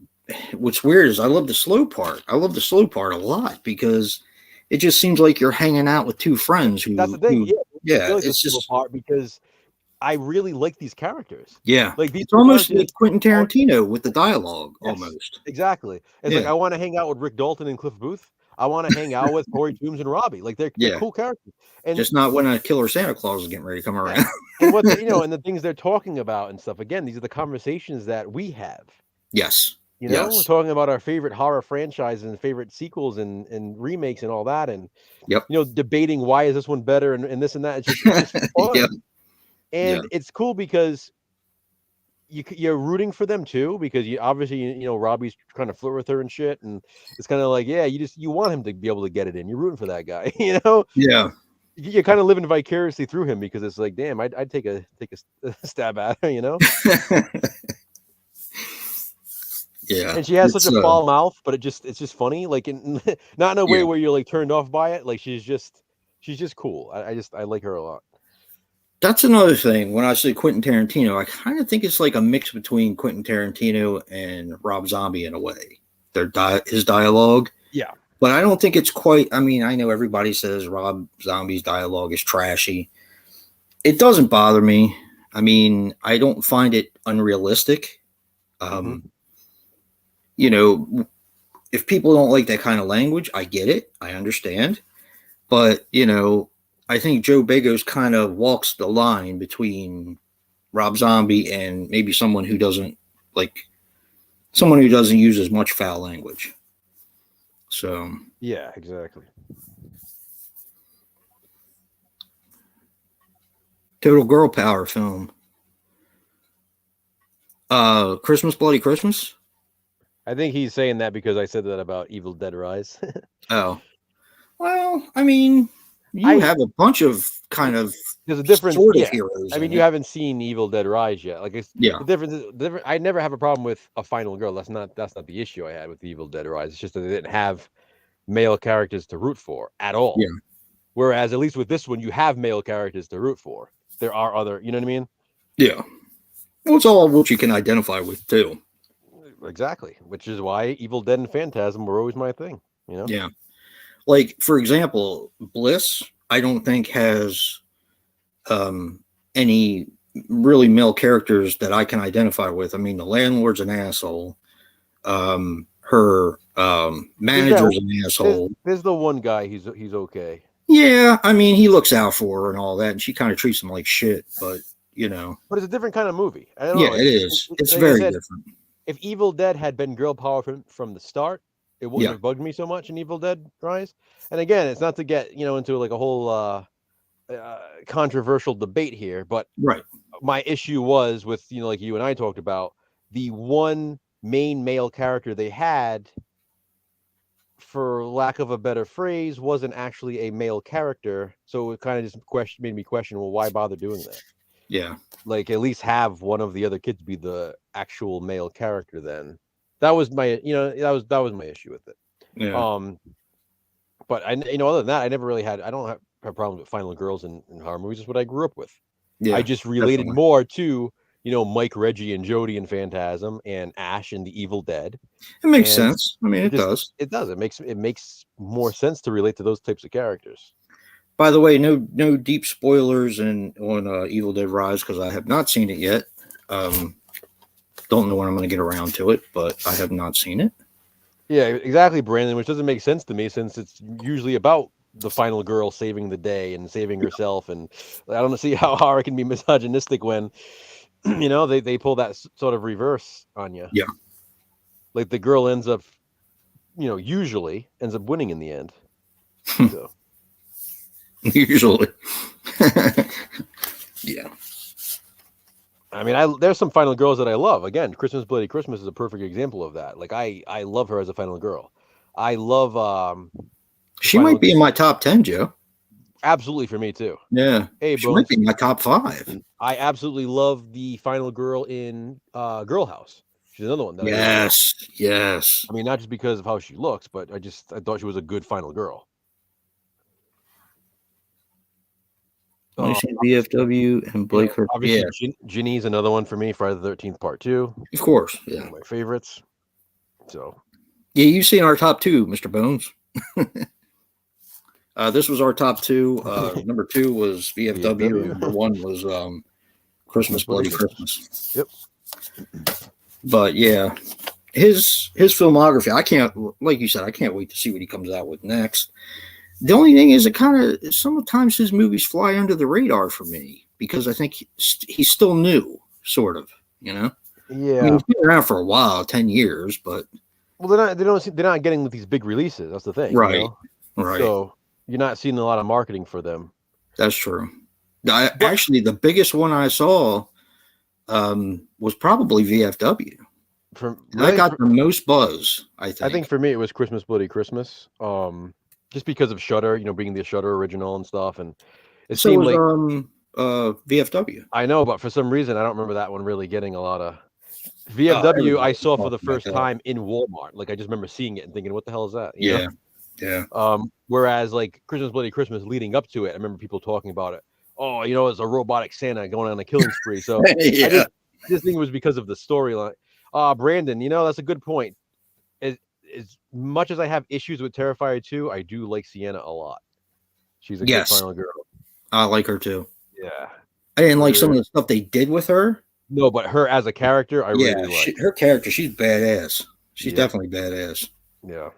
what's weird is I love the slow part. I love the slow part a lot because it just seems like you're hanging out with two friends who. That's the thing. It's just part because I really like these characters. Yeah, like it's almost like Quentin Tarantino with the dialogue. Almost exactly. It's like I want to hang out with Rick Dalton and Cliff Booth. I want to hang out with Tori Toombs and Robbie. Like they're cool characters. And just not when a killer Santa Claus is getting ready to come around. And what and the things they're talking about and stuff. Again, these are the conversations that we have. Yes. We're talking about our favorite horror franchises and favorite sequels and remakes and all that. And debating why is this one better and this and that. It's just fun. And it's cool because you're rooting for them too, because you obviously Robbie's trying to flirt with her and shit, and it's kind of like you want him to be able to get it in. You're rooting for that guy, You're kind of living vicariously through him because it's like, damn, I'd take a stab at her, Yeah, and she has such a foul mouth, but it's just funny, like not in a way where you're like turned off by it. Like she's just cool. I like her a lot. That's another thing. When I say Quentin Tarantino, I kind of think it's like a mix between Quentin Tarantino and Rob Zombie in a way. His dialogue. Yeah. But I don't think it's quite. I mean, I know everybody says Rob Zombie's dialogue is trashy. It doesn't bother me. I mean, I don't find it unrealistic. If people don't like that kind of language, I get it. I understand. But, I think Joe Begos kind of walks the line between Rob Zombie and maybe someone who doesn't use as much foul language. So yeah, exactly. Total girl power film. Christmas Bloody Christmas. I think he's saying that because I said that about Evil Dead Rise. Oh, well, I mean. You have a bunch of kind of there's a difference sort of heroes. I mean, you haven't seen Evil Dead Rise yet. Like the difference is different. I never have a problem with a final girl. That's not the issue I had with Evil Dead Rise. It's just that they didn't have male characters to root for at all. Yeah. Whereas at least with this one, you have male characters to root for. There are other, you know what I mean? Yeah. Well, it's all what you can identify with too. Exactly. Which is why Evil Dead and Phantasm were always my thing. Yeah. Like, for example, Bliss, I don't think has any really male characters that I can identify with. I mean, the landlord's an asshole. Her manager's an asshole. There's the one guy. He's okay. Yeah, I mean, he looks out for her and all that, and she kind of treats him like shit. But but it's a different kind of movie. I don't yeah, know. it is. It's like very different. If Evil Dead had been girl power from the start, it wouldn't have bugged me so much in Evil Dead Rise. And again, it's not to get into like a whole controversial debate here, but right. My issue was with like you and I talked about, the one main male character they had, for lack of a better phrase, wasn't actually a male character. So it kind of just made me question, well, why bother doing that? Yeah. Like, at least have one of the other kids be the actual male character then. That was my, that was my issue with it. Yeah. But I, other than that, I don't have problems with final girls in horror movies. It's what I grew up with. Yeah. I just related more to, Mike, Reggie, and Jody in Phantasm, and Ash in The Evil Dead. It makes sense. I mean, it does. It does. It makes more sense to relate to those types of characters. By the way, no deep spoilers on Evil Dead Rise, because I have not seen it yet. Don't know when I'm going to get around to it, but I have not seen it. Yeah, exactly, Brandon, which doesn't make sense to me, since it's usually about the final girl saving the day and saving herself. And I don't see how horror can be misogynistic when, they pull that sort of reverse on you. Yeah. Like, the girl ends up, usually ends up winning in the end. So. Usually. Yeah. I mean, there's some final girls that I love. Again, Christmas Bloody Christmas is a perfect example of that. Like, I love her as a final girl. I love she might be in my top 10, Joe. Absolutely, for me too. Yeah. Hey, she might be in my top 5. I absolutely love the final girl in Girl House. She's another one. Yes. I mean, not just because of how she looks, but I thought she was a good final girl. I see VFW and Blake. Obviously, Ginny's another one for me. Friday the 13th Part 2. Of course, yeah. One of my favorites. So. Yeah, you've seen our top 2, Mr. Bones. This was our top 2. Number 2 was VFW. And number 1 was Christmas Bloody Christmas. Yep. But yeah, his filmography, I can't, like you said, I can't wait to see what he comes out with next. The only thing is, it kind of, sometimes his movies fly under the radar for me, because I think he's still new, sort of, Yeah. I mean, he's been around for a while, 10 years, but. Well, they're not getting these big releases. That's the thing. Right. Right. So you're not seeing a lot of marketing for them. That's true. Actually, the biggest one I saw was probably VFW. I got the most buzz, I think. I think for me, it was Christmas Bloody Christmas. Just because of Shudder, being the Shudder original and stuff, and it seemed like VFW. I know, but for some reason, I don't remember that one really getting a lot of VFW. I saw for the first time in Walmart. Like, I just remember seeing it and thinking, "What the hell is that?" Yeah. Whereas, like, Christmas Bloody Christmas, leading up to it, I remember people talking about it. Oh, it's a robotic Santa going on a killing spree. So yeah. I just think it was because of the storyline. Brandon, that's a good point. As much as I have issues with Terrifier 2, I do like Sienna a lot. She's a good final girl. I like her too. Yeah. I didn't like some of the stuff they did with her. No, but her as a character, I really like. Her character, she's badass. She's definitely badass. Yeah.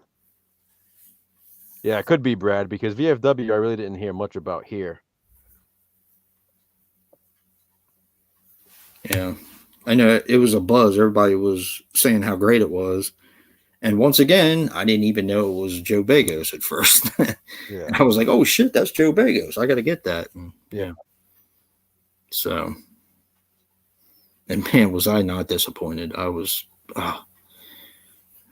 Yeah, it could be Brad, because VFW I really didn't hear much about here. Yeah. I know it was a buzz. Everybody was saying how great it was. And once again, I didn't even know it was Joe Begos at first. Yeah. I was like, oh shit, that's Joe Begos. I got to get that. And, yeah. So, and man, was I not disappointed. I was,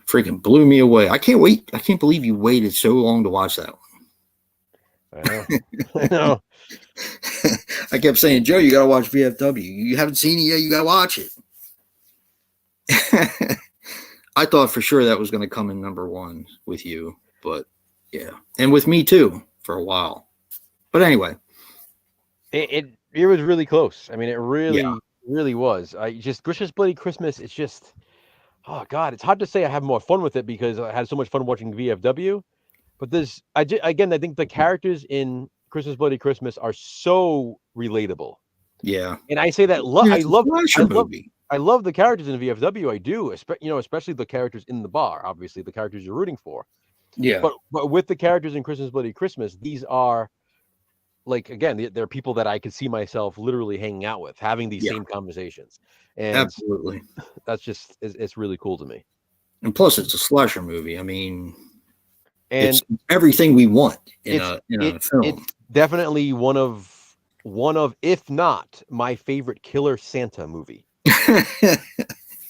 freaking blew me away. I can't wait. I can't believe you waited so long to watch that one. I know. I know. I kept saying, Joe, you got to watch VFW. You haven't seen it yet. You got to watch it. I thought for sure that was going to come in number 1 with you, but yeah, and with me too for a while. But anyway, it was really close. I mean, it really was. Christmas Bloody Christmas. It's just, oh God, it's hard to say I have more fun with it because I had so much fun watching VFW. But I think the characters in Christmas Bloody Christmas are so relatable. Yeah. And I say that I love the characters in VFW. I do, especially the characters in the bar. Obviously, the characters you're rooting for. Yeah. But with the characters in Christmas Bloody Christmas, these are like, again, they're people that I could see myself literally hanging out with, having these same conversations. And absolutely, that's just it's really cool to me. And plus, it's a slasher movie. I mean, and it's everything we want in a film. It's definitely one of, if not my favorite Killer Santa movie.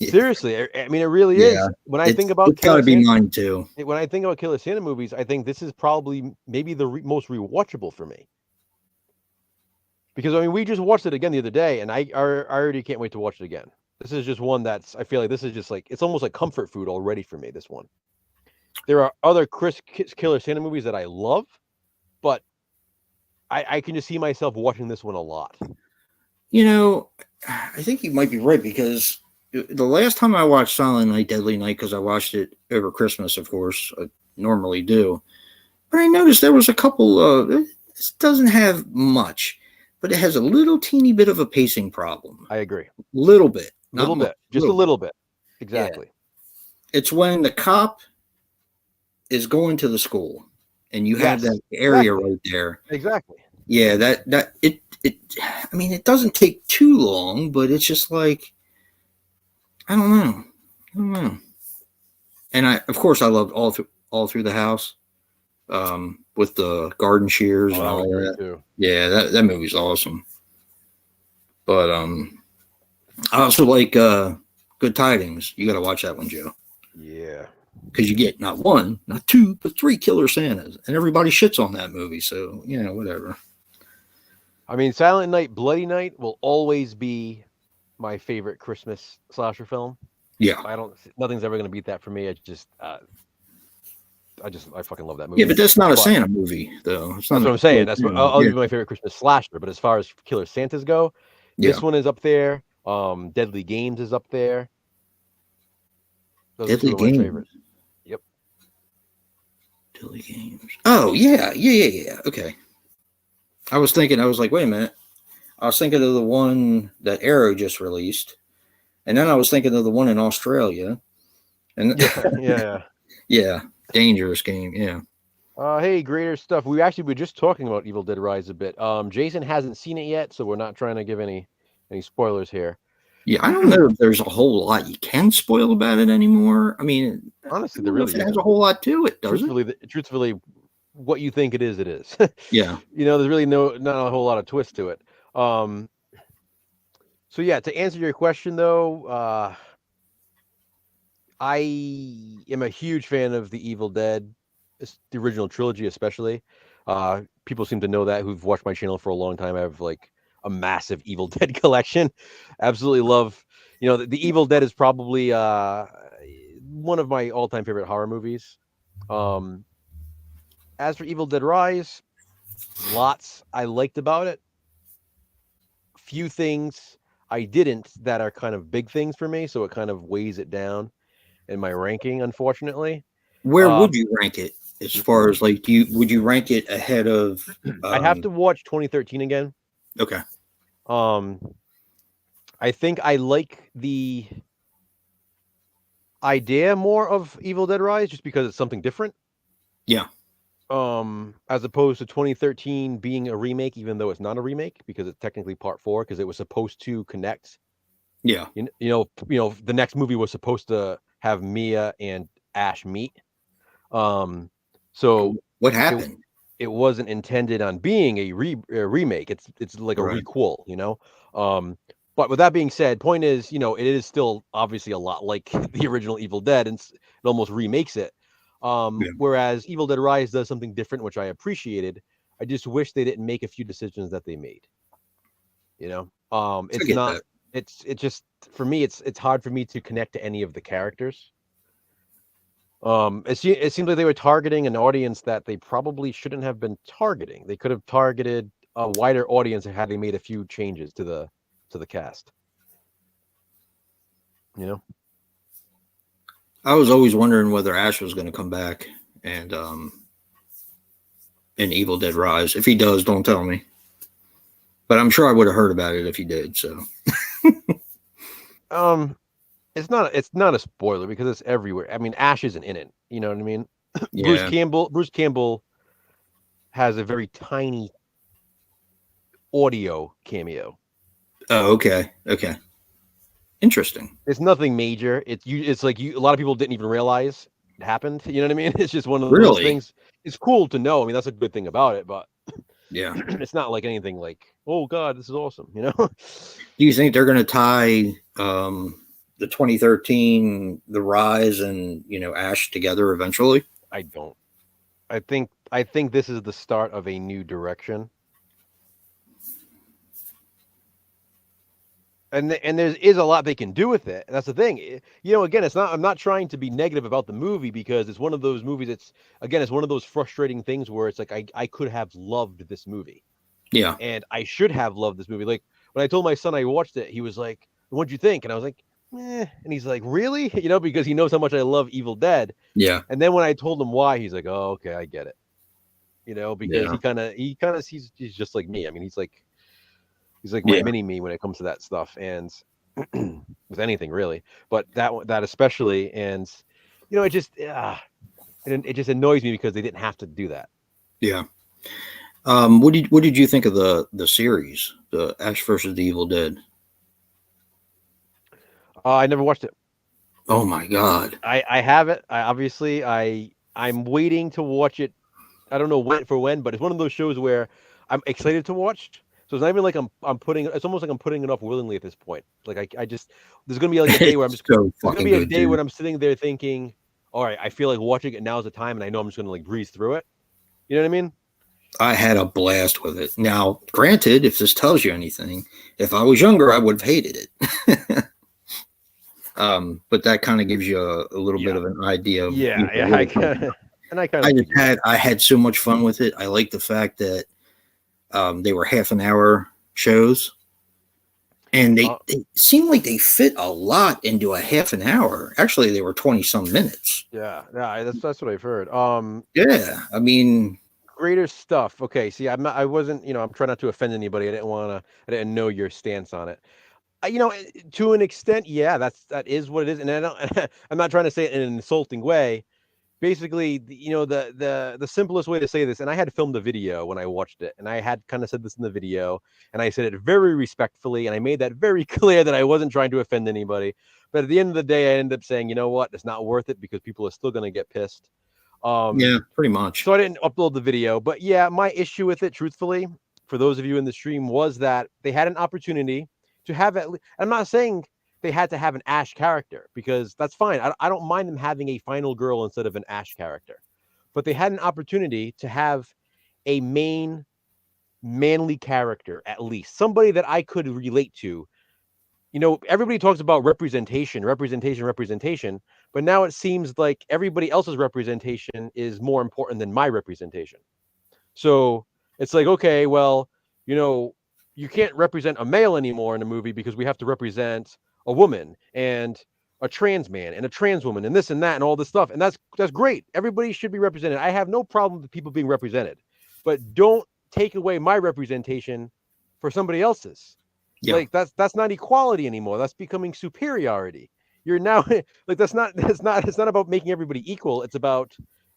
Seriously, I mean, it really is. When I think about it's got to be mine too. When I think about Killer Santa movies, I think this is probably maybe the most rewatchable for me. Because I mean, we just watched it again the other day, and I already can't wait to watch it again. This is just one I feel like this is just like, it's almost like comfort food already for me. This one. There are other Killer Santa movies that I love, but I can just see myself watching this one a lot. You know, I think you might be right, because the last time I watched Silent Night, Deadly Night, because I watched it over Christmas, of course, I normally do, but I noticed there was a couple of, this doesn't have much, but it has a little teeny bit of a pacing problem. I agree. Little bit. Just a little bit. Exactly. Yeah. It's when the cop is going to the school, and you have that area right there. Exactly. Yeah, I mean, it doesn't take too long, but it's just like, I don't know. And of course, I loved all through the house, with the garden shears and all that. Too. Yeah, that movie's awesome. But I also like Good Tidings. You got to watch that one, Joe. Yeah. Because you get not one, not two, but 3 killer Santas, and everybody shits on that movie. So whatever. I mean, Silent Night, Bloody Night will always be my favorite Christmas slasher film. Yeah, nothing's ever going to beat that for me. I fucking love that movie. Yeah, but that's not a Santa movie, though. That's what I'm saying. That's I'll give you my favorite Christmas slasher. But as far as Killer Santas go, this one is up there. Deadly Games is up there. Those Deadly are my favorites. Yep. Deadly Games. Oh yeah. Okay. I was like, wait a minute. I was thinking of the one that Arrow just released, and then I was thinking of the one in Australia. And yeah, Dangerous Game. Yeah. Hey, greater stuff. We actually were just talking about Evil Dead Rise a bit. Jason hasn't seen it yet, so we're not trying to give any spoilers here. Yeah, I don't know if there's a whole lot you can spoil about it anymore. I mean, honestly, there really has a whole lot to it, does it? Truthfully, what you think it is, it is. Yeah. There's really not a whole lot of twist to it. So yeah, to answer your question though, I am a huge fan of the Evil Dead, the original trilogy especially. People seem to know that who've watched my channel for a long time. I have like a massive Evil Dead collection. Absolutely love, the Evil Dead is probably one of my all-time favorite horror movies. As for Evil Dead Rise, lots I liked about it. Few things I didn't that are kind of big things for me, so it kind of weighs it down in my ranking, unfortunately. Where would you rank it as far as like, would you rank it ahead of? I'd have to watch 2013 again. Okay. I think I like the idea more of Evil Dead Rise just because it's something different. Yeah. As opposed to 2013 being a remake, even though it's not a remake because it's technically part 4 because it was supposed to connect. Yeah. The next movie was supposed to have Mia and Ash meet. So what happened? It wasn't intended on being a remake. It's like a requel, But with that being said, point is, it is still obviously a lot like the original Evil Dead, and it almost remakes it. Whereas Evil Dead Rise does something different, which I appreciated. I just wish they didn't make a few decisions that they made. It's not. It's just for me. It's hard for me to connect to any of the characters. It seems like they were targeting an audience that they probably shouldn't have been targeting. They could have targeted a wider audience had they made a few changes to the cast. I was always wondering whether Ash was going to come back and in Evil Dead Rise. If he does, don't tell me. But I'm sure I would have heard about it if he did. So, it's not a spoiler because it's everywhere. I mean, Ash isn't in it. You know what I mean? yeah. Bruce Campbell has a very tiny audio cameo. Oh, okay. Okay. Interesting. It's nothing major. It's like a lot of people didn't even realize it happened. You know what I mean? It's just one of those things. It's cool to know. I mean, that's a good thing about it, but yeah, it's not like anything like, oh God, this is awesome. You know? Do you think they're going to tie the 2013, The Rise, and Ash together eventually? I don't. I think this is the start of a new direction. And there is a lot they can do with it. That's the thing. Again, I'm not trying to be negative about the movie because it's one of those movies. It's one of those frustrating things where it's like I could have loved this movie. Yeah. And I should have loved this movie. Like when I told my son I watched it, he was like, "What'd you think?" And I was like, "Eh." And he's like, "Really?" Because he knows how much I love Evil Dead. Yeah. And then when I told him why, he's like, "Oh, okay, I get it." Because he's just like me. I mean, he's like my mini me when it comes to that stuff, and with anything really, but that especially, and it just annoys me because they didn't have to do that. Yeah. What did you think of the series, the Ash versus the Evil Dead? I never watched it. Oh my God. I have it. I'm waiting to watch it. I don't know when, but it's one of those shows where I'm excited to watch. So it's not even like I'm putting. It's almost like I'm putting it off willingly at this point. Like I just there's gonna be like a day where I'm just so there's gonna be a day when I'm sitting there thinking, all right, I feel like watching it now is the time, and I know I'm just gonna like breeze through it. You know what I mean? I had a blast with it. Now, granted, if this tells you anything, if I was younger, I would have hated it. But that kind of gives you a little bit of an idea. I had so much fun with it. I like the fact that they were half an hour shows, and they seemed like they fit a lot into a half an hour. Actually, they were 20-some minutes. Yeah, that's what I've heard. Yeah, I mean, greater stuff. Okay, see, I'm trying not to offend anybody. I didn't know your stance on it. To an extent, yeah, that is what it is, and I'm not trying to say it in an insulting way. Basically, the simplest way to say this, and I had filmed a video when I watched it, and I had kind of said this in the video, and I said it very respectfully, and I made that very clear that I wasn't trying to offend anybody. But at the end of the day, I ended up saying, you know what, it's not worth it because people are still going to get pissed. Yeah, pretty much. So I didn't upload the video, but yeah, my issue with it, truthfully, for those of you in the stream, was that they had an opportunity to have it. I'm not saying they had to have an Ash character because that's fine. I don't mind them having a final girl instead of an Ash character, but they had an opportunity to have a main manly character, at least somebody that I could relate to. Everybody talks about representation, but now it seems like everybody else's representation is more important than my representation. So it's like, okay, well, you can't represent a male anymore in a movie because we have to represent a woman and a trans man and a trans woman and this and that and all this stuff. And that's great. Everybody should be represented. I have no problem with people being represented, but don't take away my representation for somebody else's. Yeah. Like that's not equality anymore. That's becoming superiority. You're now like it's not about making everybody equal. It's about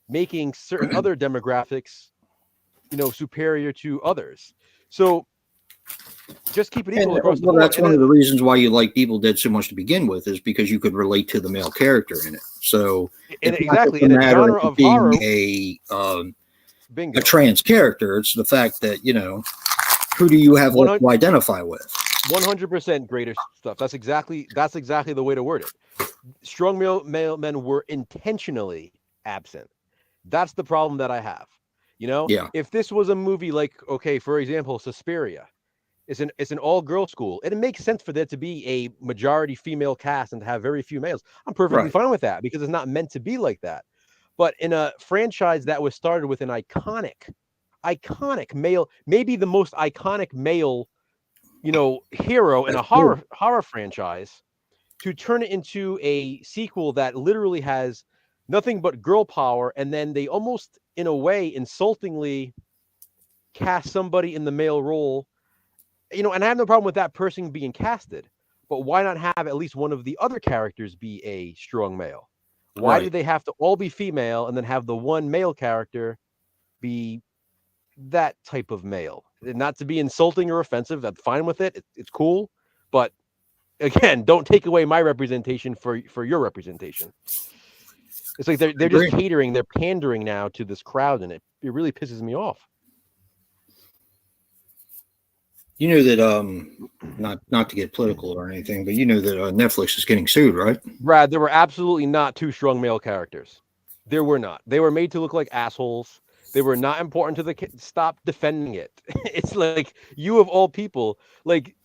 making certain other demographics, superior to others. So just keep it equal across the board. That's one of the reasons why you like Evil Dead so much to begin with, is because you could relate to the male character in it. So exactly, in a genre of horror, a trans character, it's the fact that who do you have to identify with? 100% greater stuff. That's exactly the way to word it. Strong male men were intentionally absent. That's the problem that I have. If this was a movie like, okay, for example, Suspiria, it's an all-girl school. It makes sense for there to be a majority female cast and to have very few males. I'm perfectly fine with that because it's not meant to be like that. But in a franchise that was started with an iconic male, maybe the most iconic male, hero in a horror franchise, to turn it into a sequel that literally has nothing but girl power, and then they almost, in a way, insultingly cast somebody in the male role, and I have no problem with that person being casted, but why not have at least one of the other characters be a strong male? Why do they have to all be female and then have the one male character be that type of male? Not to be insulting or offensive, I'm fine with it. It's cool, but again, don't take away my representation for your representation. It's like they're just catering, they're pandering now to this crowd, and it really pisses me off. You know that not to get political or anything, but you know that Netflix is getting sued, right? Brad, there were absolutely not two strong male characters. There were not. They were made to look like assholes. They were not important to the kid. Stop defending it. It's like, you of all people, like,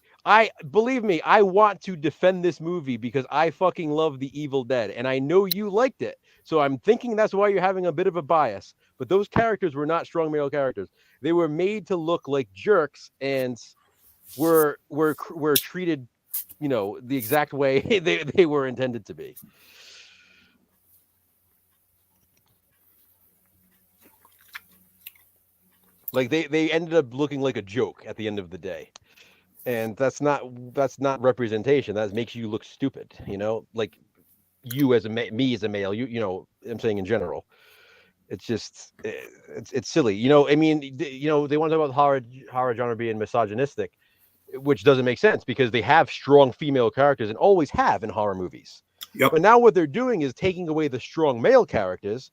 believe me, I want to defend this movie because I fucking love The Evil Dead, and I know you liked it. So I'm thinking that's why you're having a bit of a bias. But those characters were not strong male characters. They were made to look like jerks, and were treated, the exact way they were intended to be. Like they ended up looking like a joke at the end of the day. And that's not representation. That makes you look stupid, like you as me as a male, I'm saying in general. It's just, it's silly. I mean, they want to talk about horror genre being misogynistic, which doesn't make sense because they have strong female characters and always have in horror movies. Yep. But now what they're doing is taking away the strong male characters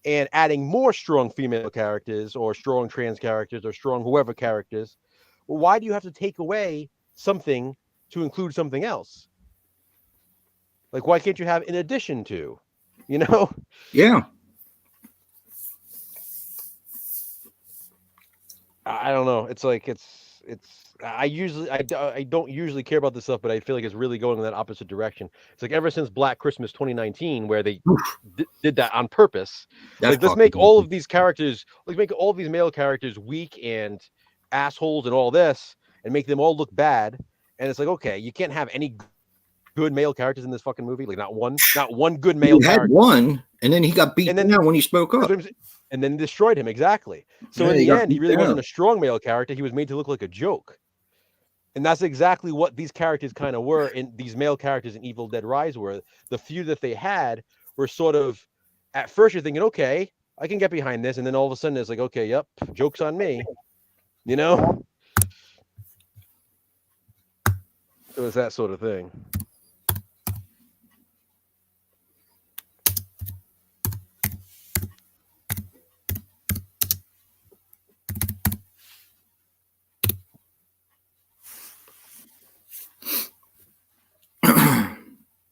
and adding more strong female characters or strong trans characters or strong whoever characters. Well, why do you have to take away something to include something else? Like, why can't you have in addition to, Yeah. I don't know. It's like, I don't usually care about this stuff, but I feel like it's really going in that opposite direction. It's like ever since Black Christmas 2019, where they did that on purpose. Like, let's make all of these characters, make all these male characters weak and assholes and all this, and make them all look bad. And it's like, okay, you can't have any good male characters in this fucking movie. Like, not one good male character. Had one, and then he got beaten down when he spoke up. And then destroyed him, exactly. So in the end, he really wasn't a strong male character. He was made to look like a joke. And that's exactly what these characters kind of were, in these male characters in Evil Dead Rise were. The few that they had were sort of, at first you're thinking, okay, I can get behind this. And then all of a sudden it's like, okay, yep, joke's on me. So it's that sort of thing.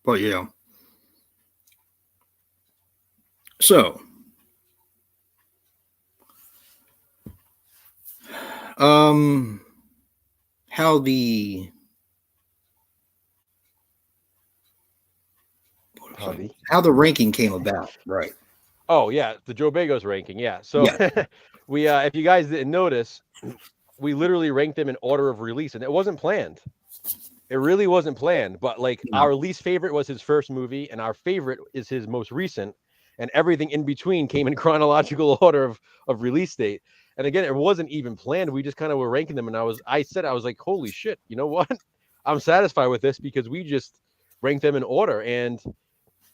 But yeah. So, how the ranking came about, right? Oh yeah, the Joe Begos ranking, yeah. So yeah. We if you guys didn't notice, we literally ranked them in order of release, and it wasn't planned. It really wasn't planned, but our least favorite was his first movie, and our favorite is his most recent, and everything in between came in chronological order of release date. And again, it wasn't even planned. We just kind of were ranking them, and I was like, holy shit, you know what? I'm satisfied with this because we just ranked them in order, and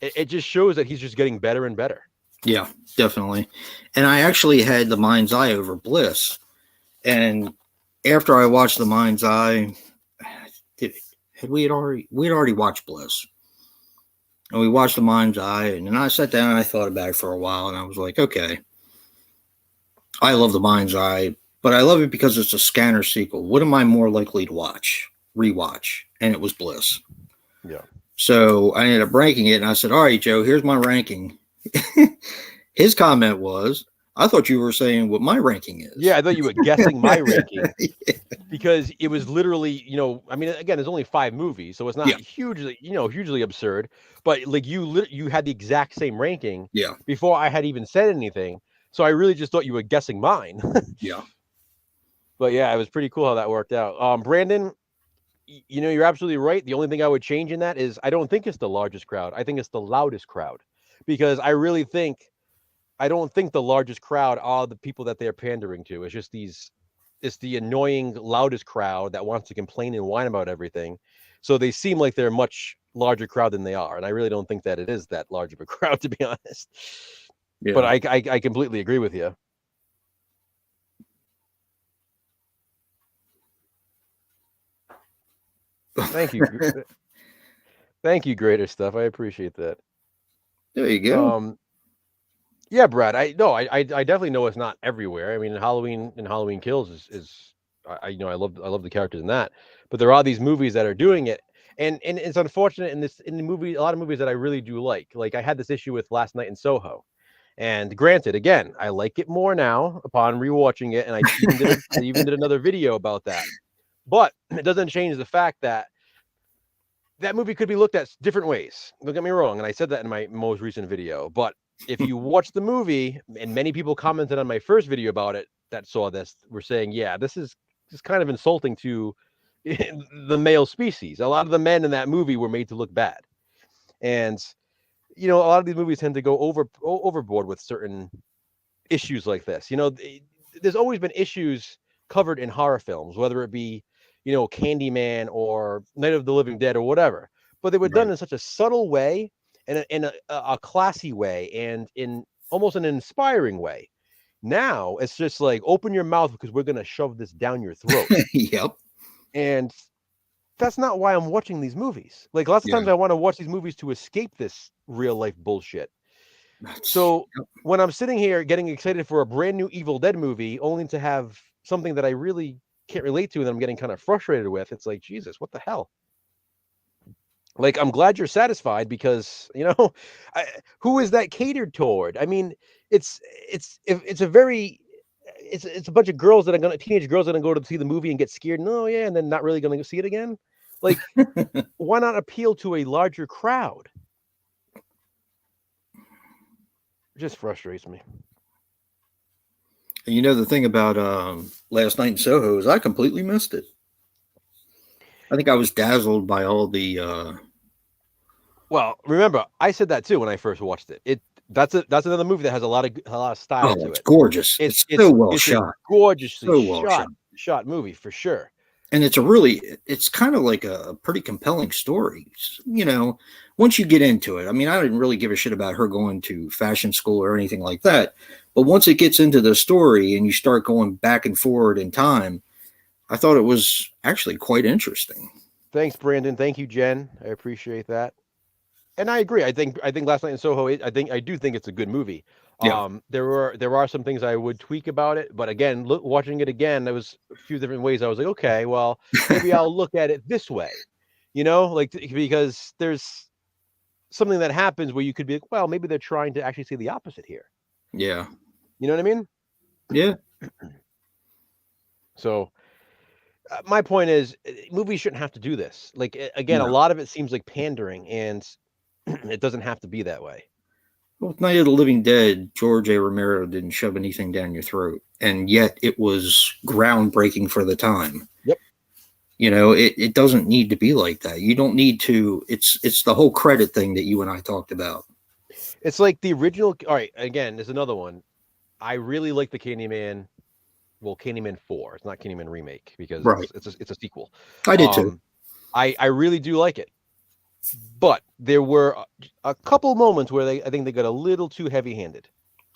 it just shows that he's just getting better and better. Yeah, definitely. And I actually had The Mind's Eye over Bliss, and after I watched The Mind's Eye, we had already watched Bliss, and we watched The Mind's Eye, and then I sat down and I thought about it for a while, and I was like, okay, I love The Mind's Eye, but I love it because it's a Scanner sequel. What am I more likely to rewatch? And it was Bliss. Yeah. So I ended up ranking it, and I said, all right, Joe, here's my ranking. His comment was, I thought you were saying what my ranking is. Yeah, I thought you were guessing my ranking. Yeah. Because it was literally, I mean, again, there's only 5 movies, so it's not hugely absurd. But you had the exact same ranking before I had even said anything. So I really just thought you were guessing mine. Yeah. But yeah, it was pretty cool how that worked out. Brandon, you're absolutely right. The only thing I would change in that is I don't think it's the largest crowd. I think it's the loudest crowd. Because I don't think the largest crowd are the people that they're pandering to. It's just these the annoying, loudest crowd that wants to complain and whine about everything. So they seem like they're a much larger crowd than they are, and I really don't think that it is that large of a crowd, to be honest. Yeah. But I completely agree with you. Thank you. Thank you, Greater Stuff. I appreciate that. There you go. Yeah, Brad. I definitely know it's not everywhere. I mean, Halloween Kills is I love the characters in that, but there are these movies that are doing it, and it's unfortunate in the movie, a lot of movies that I really do like. Like I had this issue with Last Night in Soho, and granted, again, I like it more now upon rewatching it, and I even did another video about that. But it doesn't change the fact that that movie could be looked at different ways. Don't get me wrong, and I said that in my most recent video. But if you watch the movie, and many people commented on my first video about it that saw this, were saying, yeah, this is kind of insulting to the male species. A lot of the men in that movie were made to look bad. And, a lot of these movies tend to go overboard with certain issues like this. There's always been issues covered in horror films, whether it be Candyman or Night of the Living Dead or whatever, but they were done in such a subtle way and in a classy way and in almost an inspiring way. Now it's just like, open your mouth because we're going to shove this down your throat. Yep. And that's not why I'm watching these movies. Like lots of times I want to watch these movies to escape this real life bullshit. So when I'm sitting here getting excited for a brand new Evil Dead movie, only to have something that I really can't relate to and I'm getting kind of frustrated with, it's like, Jesus, what the hell? Like, I'm glad you're satisfied because, who is that catered toward? I mean, it's a bunch of girls teenage girls that are going to see the movie and get scared. No, yeah. And then not really going to see it again. Like, why not appeal to a larger crowd? It just frustrates me. And the thing about Last Night in Soho is I completely missed it. I think I was dazzled by all the. Well, remember, I said that too when I first watched it. That's another movie that has a lot of style to it. It's gorgeous. It's so well shot. Gorgeously shot movie for sure. And it's kind of like a pretty compelling story. Once you get into it, I mean, I didn't really give a shit about her going to fashion school or anything like that. But once it gets into the story and you start going back and forward in time, I thought it was actually quite interesting. Thanks, Brandon. Thank you, Jen. I appreciate that. And I agree. I think Last Night in Soho, I do think it's a good movie. Yeah. There are some things I would tweak about it, but again, watching it again, there was a few different ways I was like, okay, well, maybe I'll look at it this way, because there's something that happens where you could be like, well, maybe they're trying to actually say the opposite here. Yeah. You know what I mean? Yeah. So my point is, movies shouldn't have to do this. Like, again, a lot of it seems like pandering, and it doesn't have to be that way. Well, with Night of the Living Dead, George A. Romero didn't shove anything down your throat, and yet it was groundbreaking for the time. Yep. It doesn't need to be like that. You don't need to. It's the whole credit thing that you and I talked about. It's like the original. All right, again, there's another one. I really like the Candyman. Well, Candyman 4. It's not Candyman remake because it's a sequel. I did too. I really do like it. But there were a couple moments where I think they got a little too heavy-handed.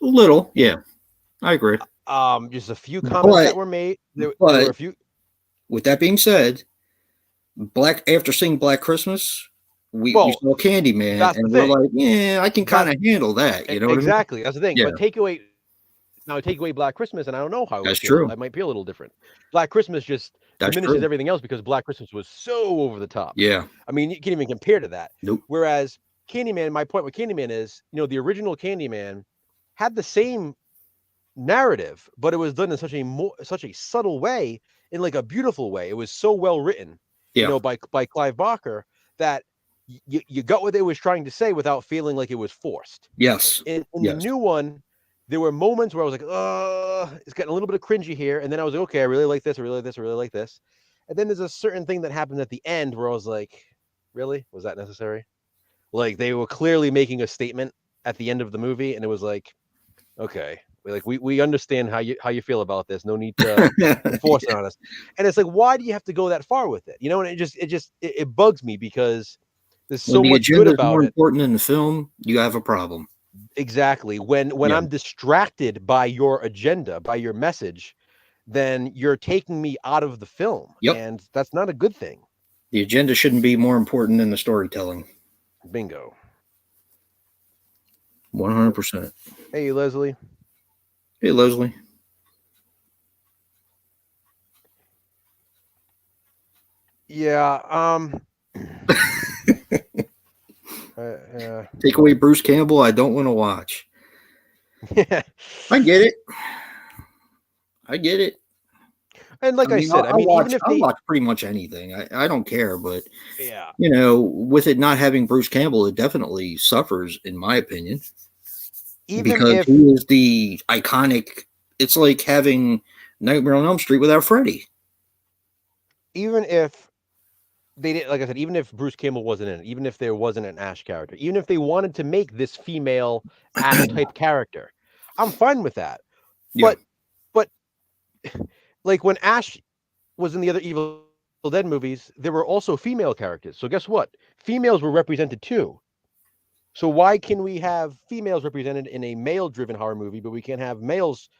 A little, yeah. I agree. Just a few comments that were made. There were a few. With that being said, after seeing Black Christmas, we saw Candyman, and we're like, yeah, I can kind of handle that. You know exactly. What I mean? That's the thing. Yeah. But take away Black Christmas, and I don't know how that's true. It might be a little different. Black Christmas just diminishes everything else because Black Christmas was so over the top. Yeah. I mean, you can't even compare to that. Nope. Whereas Candyman, my point with Candyman is, the original Candyman had the same narrative, but it was done in such a subtle way, in like a beautiful way. It was so well written, by Clive Barker, that you got what they was trying to say without feeling like it was forced. Yes. In the new one, there were moments where I was like, it's getting a little bit of cringy here. And then I was like, okay, I really like this. I really like this. I really like this. And then there's a certain thing that happened at the end where I was like, really? Was that necessary? Like, they were clearly making a statement at the end of the movie. And it was like, okay, We understand how you feel about this. No need to enforce it on us. And it's like, why do you have to go that far with it? You know, and it bugs me because there's so much good about it. When the agenda is more important than the film, you have a problem. Exactly. When I'm distracted by your agenda, by your message, then you're taking me out of the film. Yep. And that's not a good thing. The agenda shouldn't be more important than the storytelling. Bingo. 100%. Hey, Leslie. Hey, Leslie. Yeah. Take away Bruce Campbell. I don't want to watch. Yeah. I get it. And like I said, I'll watch pretty much anything. I don't care, but yeah, with it not having Bruce Campbell, it definitely suffers, in my opinion. Because he is the iconic. It's like having Nightmare on Elm Street without Freddy. Even if they did, like I said, even if Bruce Campbell wasn't in it, even if there wasn't an Ash character, even if they wanted to make this female Ash type character, I'm fine with that. Yeah. But like when Ash was in the other Evil Dead movies, there were also female characters. So guess what? Females were represented too. So why can we have females represented in a male-driven horror movie, but we can't have males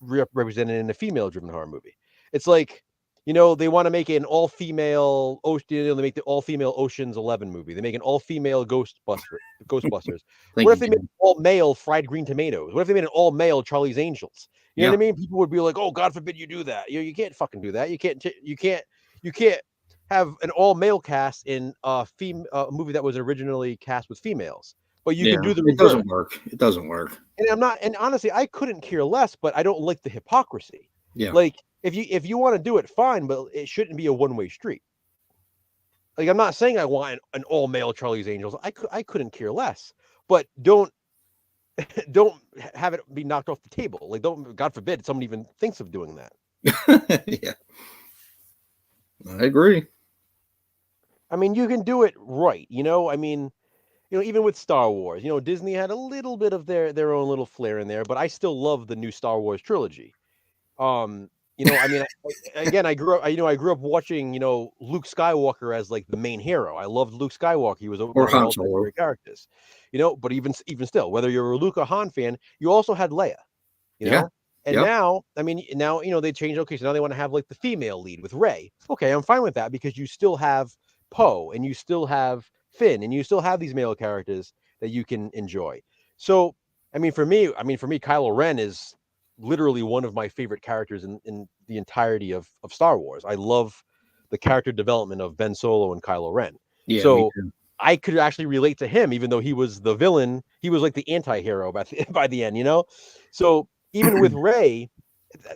represented in a female-driven horror movie? It's like, they want to make an all-female Ocean. They make the all-female Ocean's 11 movie. They make an all-female Ghostbusters. What if they made an all-male Fried Green Tomatoes? What if they made an all-male Charlie's Angels? You know what I mean? People would be like, "Oh, God forbid you do that." You can't fucking do that. You can't have an all-male cast in a movie that was originally cast with females. But you can do the reverse. It doesn't work. And honestly, I couldn't care less, but I don't like the hypocrisy. Yeah. Like if you want to do it, fine, but it shouldn't be a one-way street. Like, I'm not saying I want an all-male Charlie's Angels. I couldn't care less. But don't have it be knocked off the table. Like, don't, God forbid, someone even thinks of doing that. Yeah. I agree. I mean, you can do it right, I mean, even with Star Wars, Disney had a little bit of their own little flair in there, but I still love the new Star Wars trilogy. I mean, I grew up watching, Luke Skywalker as like the main hero. I loved Luke Skywalker. He was one of my all-time favorite characters. But even still, whether you're a Luke or Han fan, you also had Leia. Yeah. And now, I mean, they changed. Okay, so now they want to have like the female lead with Rey. Okay, I'm fine with that because you still have Poe and you still have Finn and you still have these male characters that you can enjoy. So, I mean, for me, Kylo Ren is literally one of my favorite characters in the entirety of Star Wars. I love the character development of Ben Solo and Kylo Ren. Yeah, so I could actually relate to him, even though he was the villain. He was like the anti-hero by the end, So even with Rey,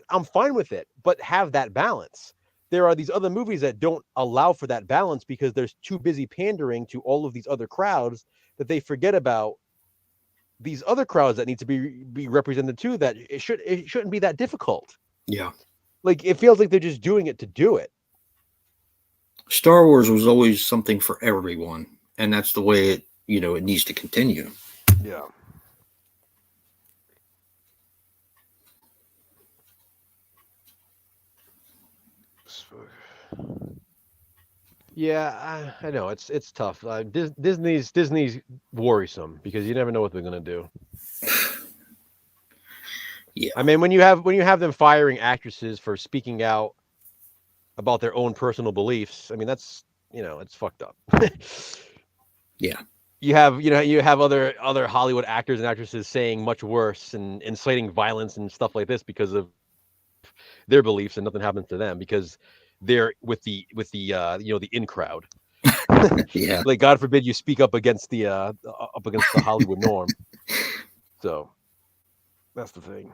I'm fine with it, but have that balance. There are these other movies that don't allow for that balance because they're too busy pandering to all of these other crowds that they forget about these other crowds that need to be represented too, that it shouldn't be that difficult. Yeah. Like, it feels like they're just doing it to do it. Star Wars was always something for everyone, and that's the way it needs to continue. Yeah. Yeah, I know it's tough. Disney's worrisome because you never know what they're gonna do. Yeah, I mean, when you have them firing actresses for speaking out about their own personal beliefs, I mean, that's it's fucked up. Yeah, you have other Hollywood actors and actresses saying much worse and inciting violence and stuff like this because of their beliefs, and nothing happens to them because they're with the the in crowd. Yeah. Like, God forbid you speak up against the Hollywood norm. So that's the thing.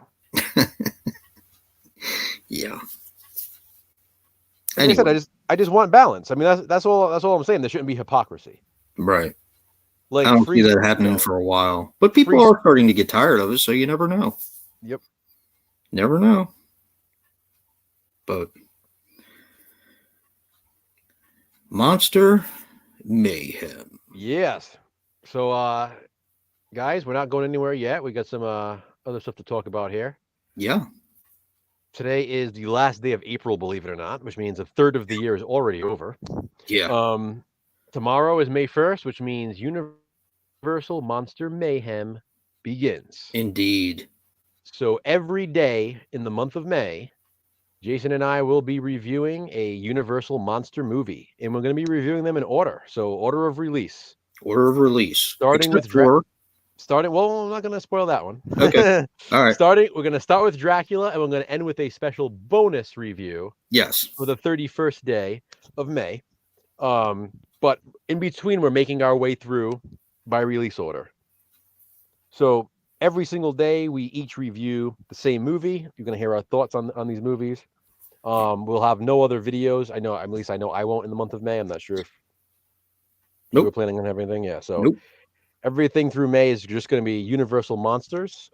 Yeah. Like I said, I just want balance. I mean, that's all I'm saying. There shouldn't be hypocrisy. Right. Like, I don't see that happening for a while, but people are starting to get tired of it, so you never know. Yep. Never know. But Monster Mayhem. Yes. So, guys, we're not going anywhere yet. We got some other stuff to talk about here. Yeah. Today is the last day of April, believe it or not, which means a third of the year is already over. Yeah. Tomorrow is May 1st, which means Universal Monster Mayhem begins. Indeed. So every day in the month of May, Jason and I will be reviewing a Universal Monster movie, and we're going to be reviewing them in order. So order of release. Order of release. Starting with Well, I'm not going to spoil that one. Okay. All right. We're going to start with Dracula, and we're going to end with a special bonus review. Yes. For the 31st day of May. But in between, we're making our way through by release order. So every single day, we each review the same movie. You're going to hear our thoughts on these movies. We'll have no other videos. I know I won't in the month of May. I'm not sure if you were planning on having anything. Yeah. So everything through May is just going to be Universal Monsters.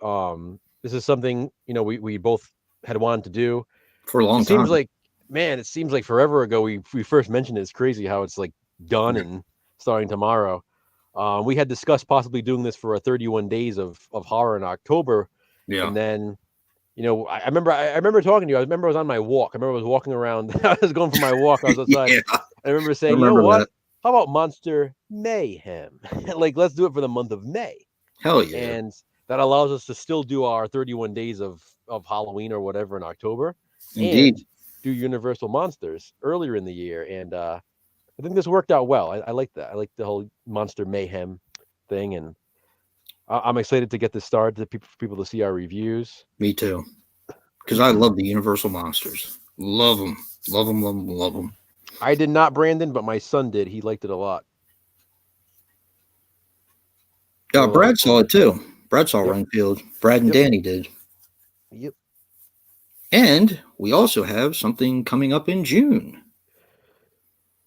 This is something, we both had wanted to do for a long time. It seems like forever ago we first mentioned it. It's crazy how it's like done and starting tomorrow. We had discussed possibly doing this for 31 days of horror in October. Yeah. And then, I remember talking to you. I remember I was on my walk. I remember I was walking around. I was going for my walk. I was outside. Yeah. I remember saying, you know what? That. How about Monster Mayhem? Let's do it for the month of May. Hell yeah. And that allows us to still do our 31 days of Halloween or whatever in October. Indeed. And do Universal Monsters earlier in the year, and I think this worked out well. I like that. I like the whole Monster Mayhem thing, and I'm excited to get this started for people to see our reviews. Me too, because I love the Universal Monsters. Love them. I did not, Brandon, but my son did. He liked it a lot. Brad saw it too. Brad saw Renfield. Brad and Danny did. Yep. And we also have something coming up in June.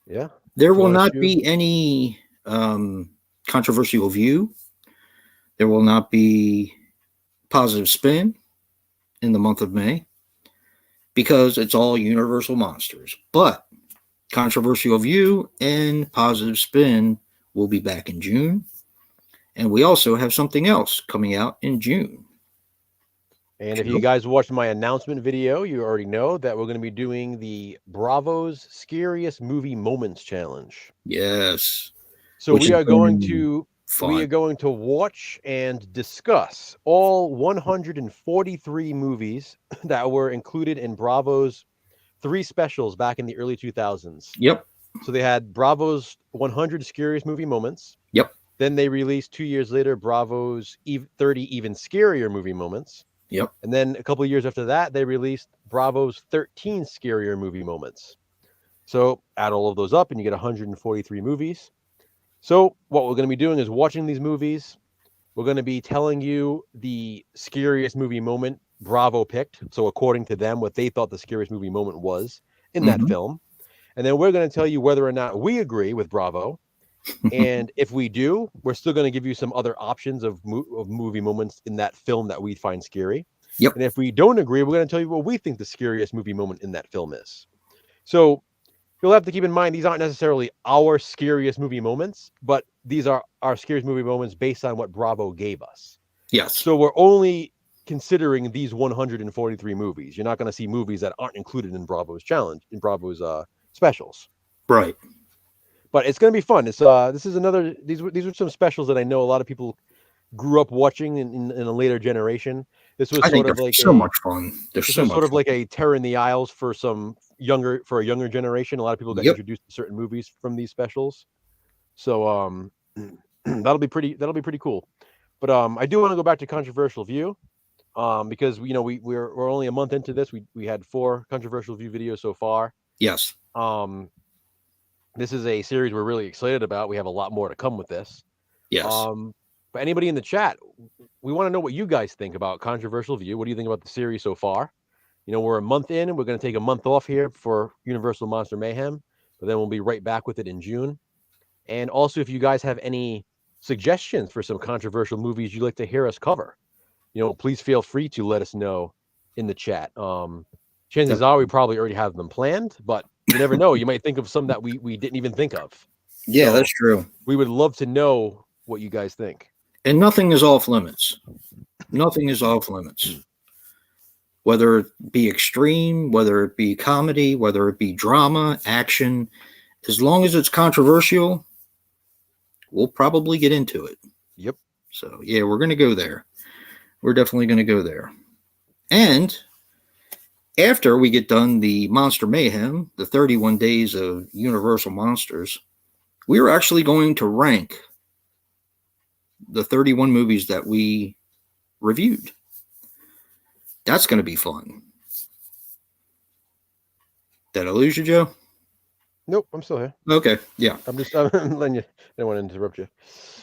Yeah. There will not be any controversial view. There will not be positive spin in the month of May because it's all Universal Monsters. But controversial view and positive spin will be back in June. And we also have something else coming out in June. And if you guys watched my announcement video, you already know that we're going to be doing the Bravo's Scariest Movie Moments Challenge. Yes. So we are going to watch and discuss all 143 movies that were included in Bravo's 3 specials back in the early 2000s. Yep. So they had Bravo's 100 Scariest Movie Moments. Yep. Then they released 2 years later Bravo's 30 Even Scarier Movie Moments. Yep. And then a couple of years after that, they released Bravo's 13 Scarier Movie Moments. So add all of those up and you get 143 movies. So what we're going to be doing is watching these movies. We're going to be telling you the scariest movie moment Bravo picked. So according to them, what they thought the scariest movie moment was in that film. And then we're going to tell you whether or not we agree with Bravo. And if we do, we're still going to give you some other options of movie moments in that film that we find scary. Yep. And if we don't agree, we're going to tell you what we think the scariest movie moment in that film is. So you'll have to keep in mind, these aren't necessarily our scariest movie moments, but these are our scariest movie moments based on what Bravo gave us. Yes. So we're only considering these 143 movies. You're not going to see movies that aren't included in Bravo's challenge, in Bravo's specials. Right. But it's going to be fun. These are some specials that I know a lot of people grew up watching in a later generation. This was sort of like so much fun. They're so much sort of fun. like a Terror in the Aisles for a younger generation. A lot of people got introduced to certain movies from these specials. So that'll be pretty cool. But I do want to go back to controversial view because we're only a month into this. We had 4 controversial view videos so far. Yes. This is a series we're really excited about. We have a lot more to come with this. Yes. But anybody in the chat, we want to know what you guys think about controversial view. What do you think about the series so far? We're a month in. We're going to take a month off here for Universal Monster Mayhem, but then we'll be right back with it in June. And also, if you guys have any suggestions for some controversial movies you'd like to hear us cover, please feel free to let us know in the chat. Chances are we probably already have them planned, but you never know. You might think of some that we didn't even think of. Yeah, so that's true. We would love to know what you guys think. And nothing is off limits. Nothing is off limits. Whether it be extreme, whether it be comedy, whether it be drama, action, as long as it's controversial, we'll probably get into it. Yep. So, yeah, we're going to go there. We're definitely going to go there. And after we get done the Monster Mayhem, the 31 days of Universal Monsters, we are actually going to rank the 31 movies that we reviewed. That's going to be fun. Did I lose you, Joe? Nope, I'm still here. Okay, yeah. I'm letting you. I don't want to interrupt you.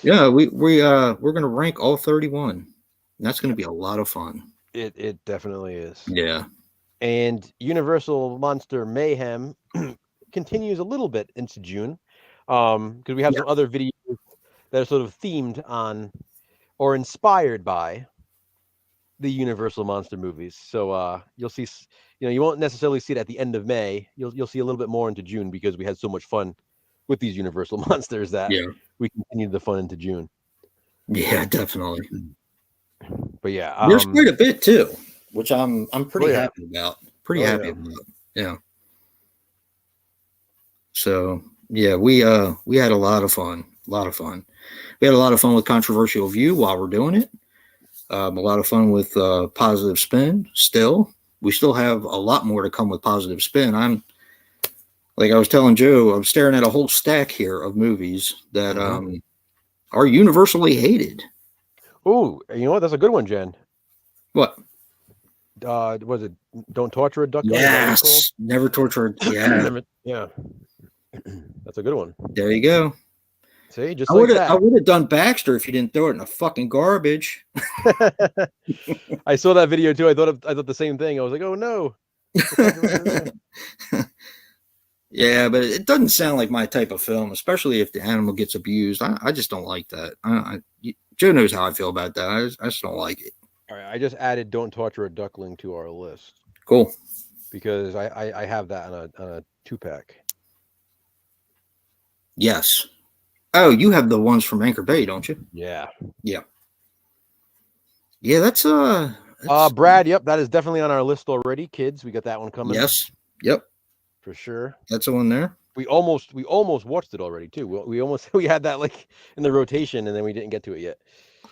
Yeah, we're going to rank all 31. And that's going to be a lot of fun. It definitely is. Yeah. And Universal Monster Mayhem continues a little bit into June, because we have some other videos that are sort of themed on or inspired by the Universal Monster movies. So you'll see, you won't necessarily see it at the end of May. You'll see a little bit more into June because we had so much fun with these Universal Monsters that we continued the fun into June. Yeah, definitely. But yeah, there's quite a bit too, which I'm pretty happy about. Pretty happy about. Yeah. So yeah, we had a lot of fun. We had a lot of fun with Controversial View while we're doing it. A lot of fun with Positive Spin. We still have a lot more to come with Positive Spin. Like I was telling Joe, I'm staring at a whole stack here of movies that are universally hated. Oh, you know what? That's a good one, Jen. What? Was it Don't Torture a Duck? Yes. Never Torture. Yeah. Yeah. That's a good one. There you go. See, just like that. I would have done Baxter if you didn't throw it in the fucking garbage. I saw that video too. I thought the same thing. I was like, oh no. Yeah, but it doesn't sound like my type of film, especially if the animal gets abused. I just don't like that. Joe knows how I feel about that. I just don't like it. All right, I just added Don't Torture a Duckling to our list. Cool. Because I have that on a 2-pack. Yes. Oh, you have the ones from Anchor Bay, don't you? Yeah. Yeah. Yeah, that's Brad, yep, that is definitely on our list already. Kids, we got that one coming. Yes. Yep. For sure. That's the one there. We almost watched it already too. We had that like in the rotation and then we didn't get to it yet.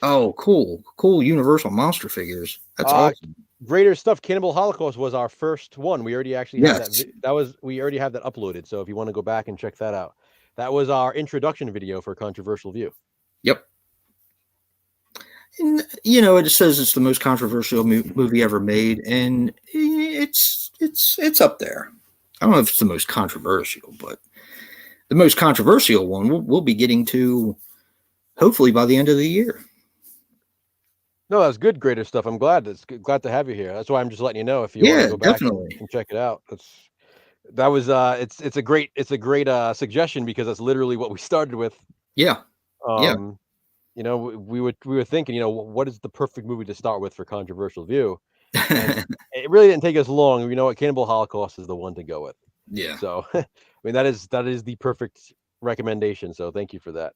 Oh, cool. Cool Universal monster figures. That's awesome. Greater Stuff. Cannibal Holocaust was our first one. We already actually had that. We already have that uploaded. So if you want to go back and check that out. That was our introduction video for Controversial View. Yep. And it says it's the most controversial movie ever made, and it's up there. I don't know if it's the most controversial, but the most controversial one we'll be getting to hopefully by the end of the year. No, that's good, Greater Stuff. I'm glad to have you here. That's why I'm just letting you know if you want to go back and check it out. It's a great suggestion because that's literally what we started with. Yeah. We were thinking, what is the perfect movie to start with for Controversial View? And it really didn't take us long. You know what? Cannibal Holocaust is the one to go with. Yeah. So, I mean, that is the perfect recommendation. So thank you for that.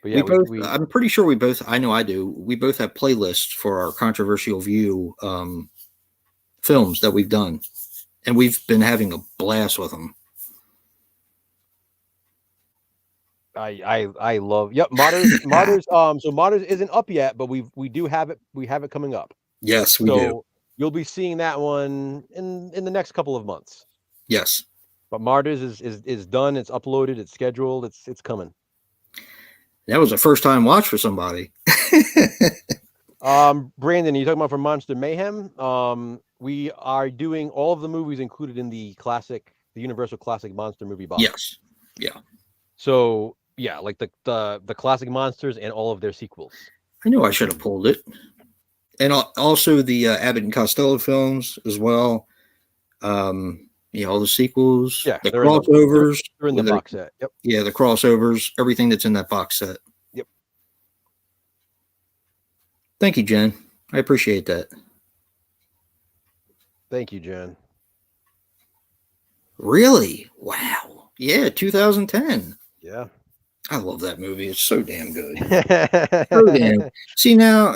But yeah, I'm pretty sure we both, I know I do. We both have playlists for our Controversial View films that we've done. And we've been having a blast with them. I love. Yep, Martyrs. So Martyrs isn't up yet, but we do have it. We have it coming up. Yes, we do. You'll be seeing that one in the next couple of months. Yes. But Martyrs is done. It's uploaded. It's scheduled. It's coming. That was a first time watch for somebody. Brandon, are you talking about for Monster Mayhem? We are doing all of the movies included in the Universal Classic Monster movie box. Yes. Yeah. So yeah, like the classic monsters and all of their sequels. I knew I should have pulled it. And also the Abbott and Costello films as well. All the sequels, the crossovers. They're in the box set. Yep. Yeah, the crossovers, everything that's in that box set. Yep. Thank you, Jen. I appreciate that. Thank you, Jen. Really? Wow. Yeah, 2010. Yeah. I love that movie. It's so damn good. So damn. See now,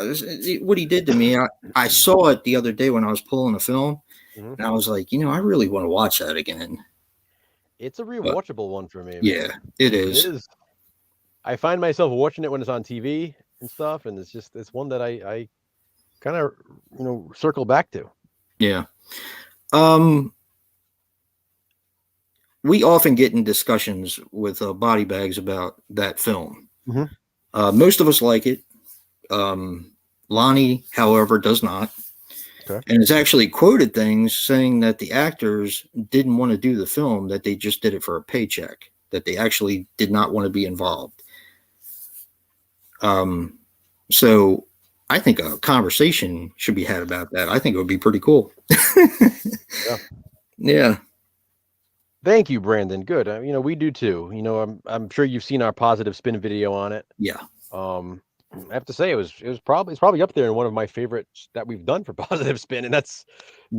what he did to me. I saw it the other day when I was pulling a film, and I was like, I really want to watch that again. It's a rewatchable one for me. Yeah, Man. it is. It is. I find myself watching it when it's on TV and stuff, and it's one that I kind of circle back to. Yeah. We often get in discussions with body bags about that film. Most of us like it. Lonnie, however, does not. Okay. And it's actually quoted things saying that the actors didn't want to do the film, that they just did it for a paycheck, that they actually did not want to be involved. So I think a conversation should be had about that. I think it would be pretty cool. Yeah. Thank you, Brandon. Good. We do too. I'm sure you've seen our positive spin video on it. Yeah. I have to say it's probably up there in one of my favorites that we've done for positive spin, and that's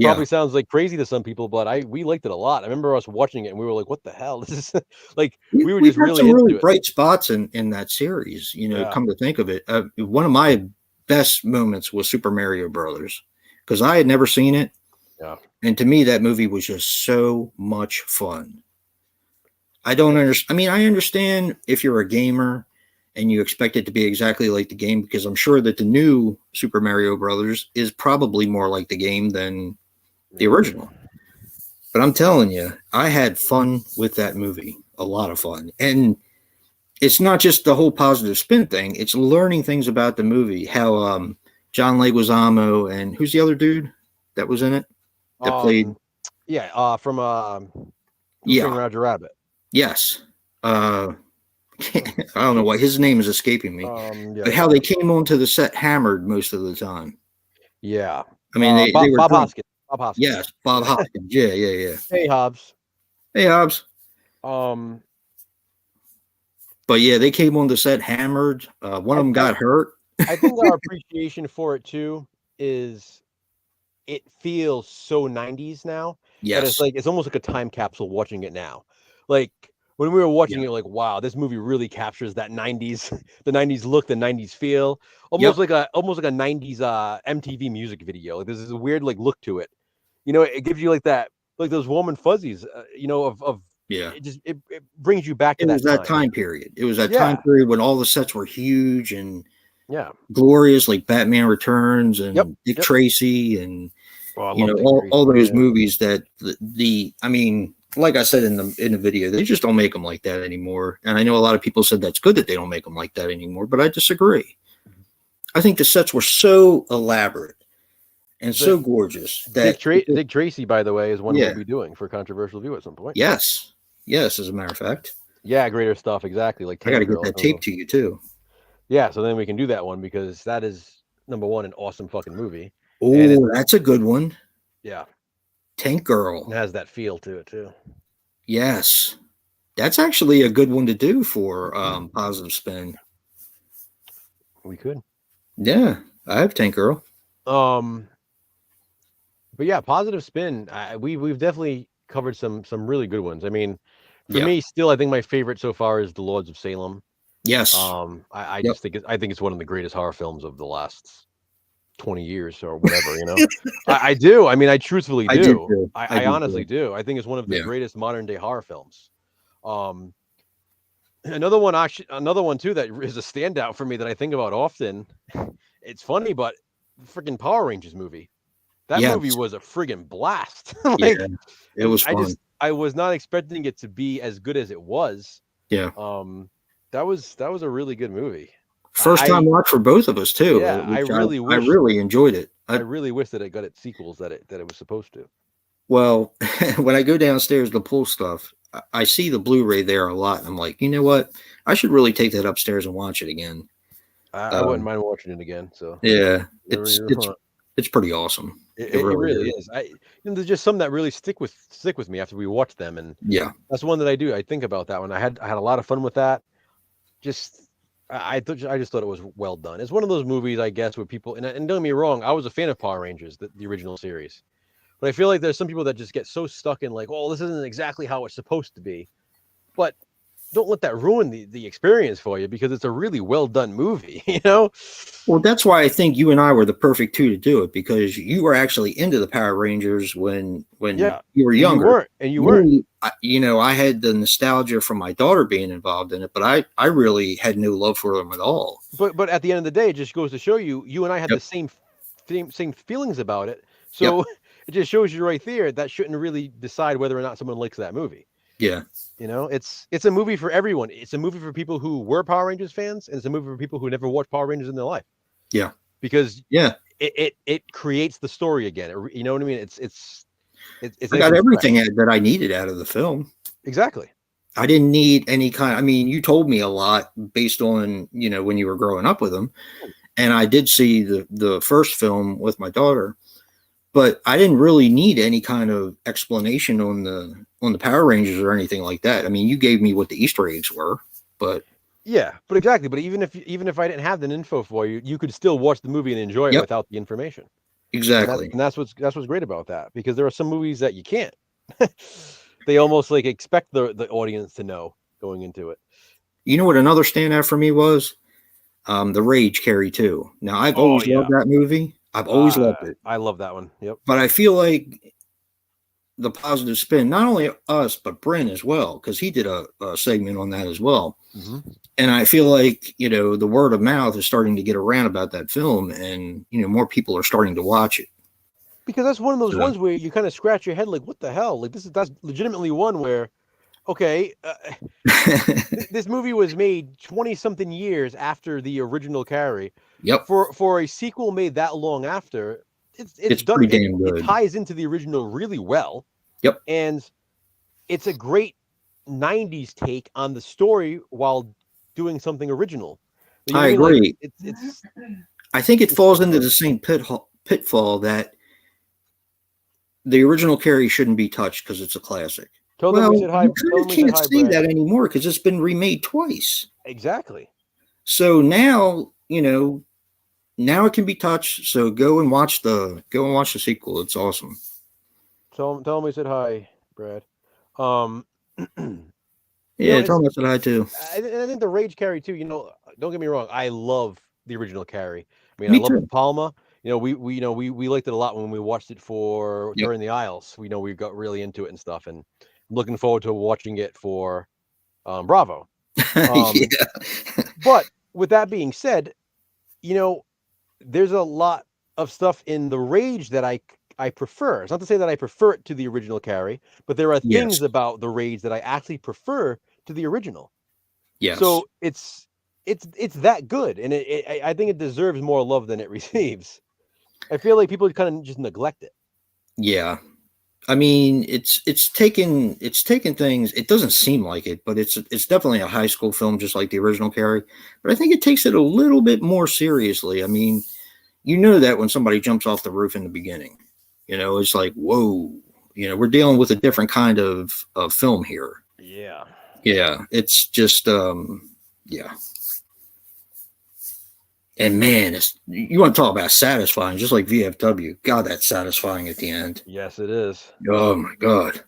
probably sounds like crazy to some people, but we liked it a lot. I remember us watching it and we were like, "What the hell? This is like we were just really into really it." Bright spots in that series. Come to think of it, one of my best moments was Super Mario Brothers, because I had never seen it. Yeah. And to me, that movie was just so much fun. I don't understand. I mean, I understand if you're a gamer and you expect it to be exactly like the game, because I'm sure that the new Super Mario Brothers is probably more like the game than the original. But I'm telling you, I had fun with that movie, a lot of fun. And it's not just the whole positive spin thing. It's learning things about the movie, how John Leguizamo and who's the other dude that was in it that played? From Roger Rabbit. Yes. I don't know why his name is escaping me, but how they came onto the set hammered most of the time. Yeah. I mean, they were Bob Hoskins. Bob Hoskins. Yes, Bob Hoskins. Yeah. Hey, Hobbs. But yeah, they came on the set hammered. One of them got hurt. I think our appreciation for it too is it feels so 90s now. Yes. That it's almost like a time capsule watching it now. Like when we were watching it, like, wow, this movie really captures that 90s, the 90s look, the 90s feel, almost like a 90s MTV music video. Like, there's this weird look to it. It gives you like that, like those warm and fuzzies, it brings you back to that time period. It was that time period when all the sets were huge and glorious, like Batman Returns and Dick Tracy and all those movies that I mean, like I said in the video, they just don't make them like that anymore. And I know a lot of people said that's good that they don't make them like that anymore, but I disagree. I think the sets were so elaborate and so gorgeous that Dick Tracy, by the way, is one we'll be doing for Controversial View at some point. Yes, as a matter of fact. Yeah, greater stuff, exactly. Like I got to get that tape to you too. Yeah, so then we can do that one, because that is number one, an awesome fucking movie. Oh, that's a good one. Yeah. Tank Girl. It has that feel to it too. Yes. That's actually a good one to do for positive spin. We could. Yeah, I have Tank Girl. But yeah, positive spin. We've definitely covered some really good ones. I mean, for me, still, I think my favorite so far is The Lords of Salem. Yes. I just think it's one of the greatest horror films of the last 20 years or whatever. I do. I mean, I truthfully do. I honestly do. I think it's one of the greatest modern day horror films. Another one too that is a standout for me that I think about often. It's funny, but freaking Power Rangers movie. That movie was a friggin' blast. It was fun. I was not expecting it to be as good as it was. Yeah. That was a really good movie. First time watch for both of us too. Yeah, I really enjoyed it. I really wish that it got its sequels that it was supposed to. Well, when I go downstairs to pull stuff, I see the Blu-ray there a lot. I'm like, you know what? I should really take that upstairs and watch it again. I wouldn't mind watching it again. So yeah, it's pretty awesome. It really is. There's just some that really stick with me after we watch them, and that's one that I do. I think about that one. I had a lot of fun with that. I just thought it was well done. It's one of those movies, I guess, where people and don't get me wrong, I was a fan of Power Rangers, the original series, but I feel like there's some people that just get so stuck in like, oh, this isn't exactly how it's supposed to be. But don't let that ruin the experience for you, because it's a really well done movie, you know? Well, that's why I think you and I were the perfect two to do it, because you were actually into the Power Rangers when you were younger. You weren't. I had the nostalgia from my daughter being involved in it, but I really had no love for them at all. But at the end of the day, it just goes to show you and I had the same feelings about it. So it just shows you right there that shouldn't really decide whether or not someone likes that movie. Yeah. You know, it's a movie for everyone. It's a movie for people who were Power Rangers fans, and it's a movie for people who never watched Power Rangers in their life. Yeah. Because it creates the story again. You know what I mean? It's I got everything that I needed out of the film. Exactly. I didn't need any kind. I mean, you told me a lot based on, when you were growing up with them. And I did see the first film with my daughter, but I didn't really need any kind of explanation on the Power Rangers or anything like that. I mean, you gave me what the Easter eggs were, but yeah, but exactly. But even if I didn't have that info for you, you could still watch the movie and enjoy it without the information. Exactly. And that's what's great about that, because there are some movies that you can't. They almost like expect the audience to know going into it. You know what another standout for me was? The Rage Carrie 2. Now, I've always loved that movie. I've always loved it. I love that one. Yep. But I feel like the positive spin, not only us, but Bryn as well, because he did a segment on that as well. Mm-hmm. And I feel like, the word of mouth is starting to get around about that film, and, more people are starting to watch it. Because that's one of those ones where you kind of scratch your head like, what the hell? Like, that's legitimately one where, okay, this movie was made 20-something years after the original Carrie. Yep. For a sequel made that long after, it's done. Pretty damn good. It ties into the original really well. Yep. And it's a great 90s take on the story while doing something original. I agree. Like, I think it falls into the same pitfall that the original Carrie shouldn't be touched because it's a classic. You can't say that anymore because it's been remade twice. Exactly. So now, now it can be touched. So go and watch the sequel. It's awesome. Tell him we said hi, Brad. Yeah, tell him I said hi too. I think the Rage Carrie too. Don't get me wrong. I love the original Carrie. I mean, Me I love too. De Palma. We liked it a lot when we watched it for During the Isles. We got really into it and stuff, and I'm looking forward to watching it for Bravo. But with that being said, there's a lot of stuff in the Rage that I prefer. It's not to say that I prefer it to the original Carrie, but there are things about the Rage that I actually prefer to the original. Yes. So it's that good, and I think it deserves more love than it receives. I feel like people kind of just neglect it. Yeah. I mean, it's taken things. It doesn't seem like it, but it's definitely a high school film, just like the original Carrie. But I think it takes it a little bit more seriously. I mean, that when somebody jumps off the roof in the beginning, it's like, whoa, we're dealing with a different kind of film here. Yeah. Yeah. It's just, yeah. And man, you want to talk about satisfying, just like VFW. God, that's satisfying at the end. Yes, it is. Oh my God.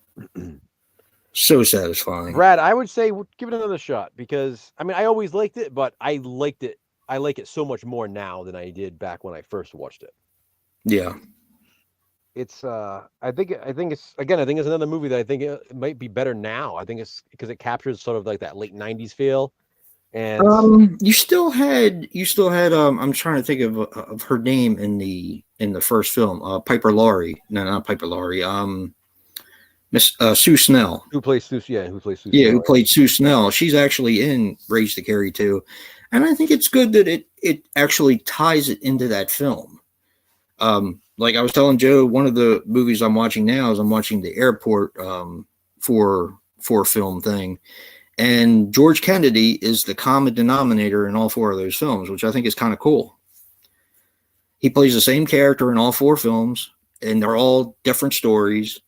So satisfying. Brad, I would say give it another shot, because I mean, I always liked it, but I like it so much more now than I did back when I first watched it. Yeah. It's I think it's another movie that I think it might be better now. I think it's because it captures sort of like that late 90s feel. And you still had I'm trying to think of her name in the first film, Piper Laurie. No, not Piper Laurie. Miss Sue Snell. Who plays Sue Snell? Who played Sue Snell. She's actually in Rage the Carrie too. And I think it's good that it actually ties it into that film. Like I was telling Joe, one of the movies I'm watching now is I'm watching The Airport for film thing. And George Kennedy is the common denominator in all four of those films, which I think is kind of cool. He plays the same character in all four films, and they're all different stories,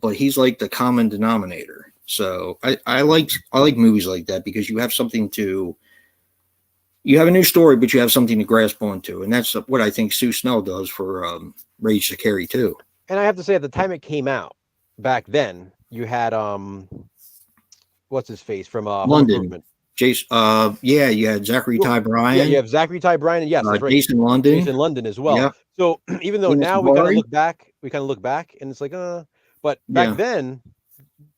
but he's like the common denominator. So I like movies like that, because you have you have a new story, but you have something to grasp onto. And that's what I think Sue Snell does for Rage to Carrie too. And I have to say, at the time it came out back then, you had what's his face from Home London. Improvement. Jason. Yeah, you had Zachary Ty Bryan. Yeah, you have Zachary Ty Bryan, and yes, that's right. Jason London. Jason London as well. Yeah. So even though now we kind of look back, and it's like, but back then,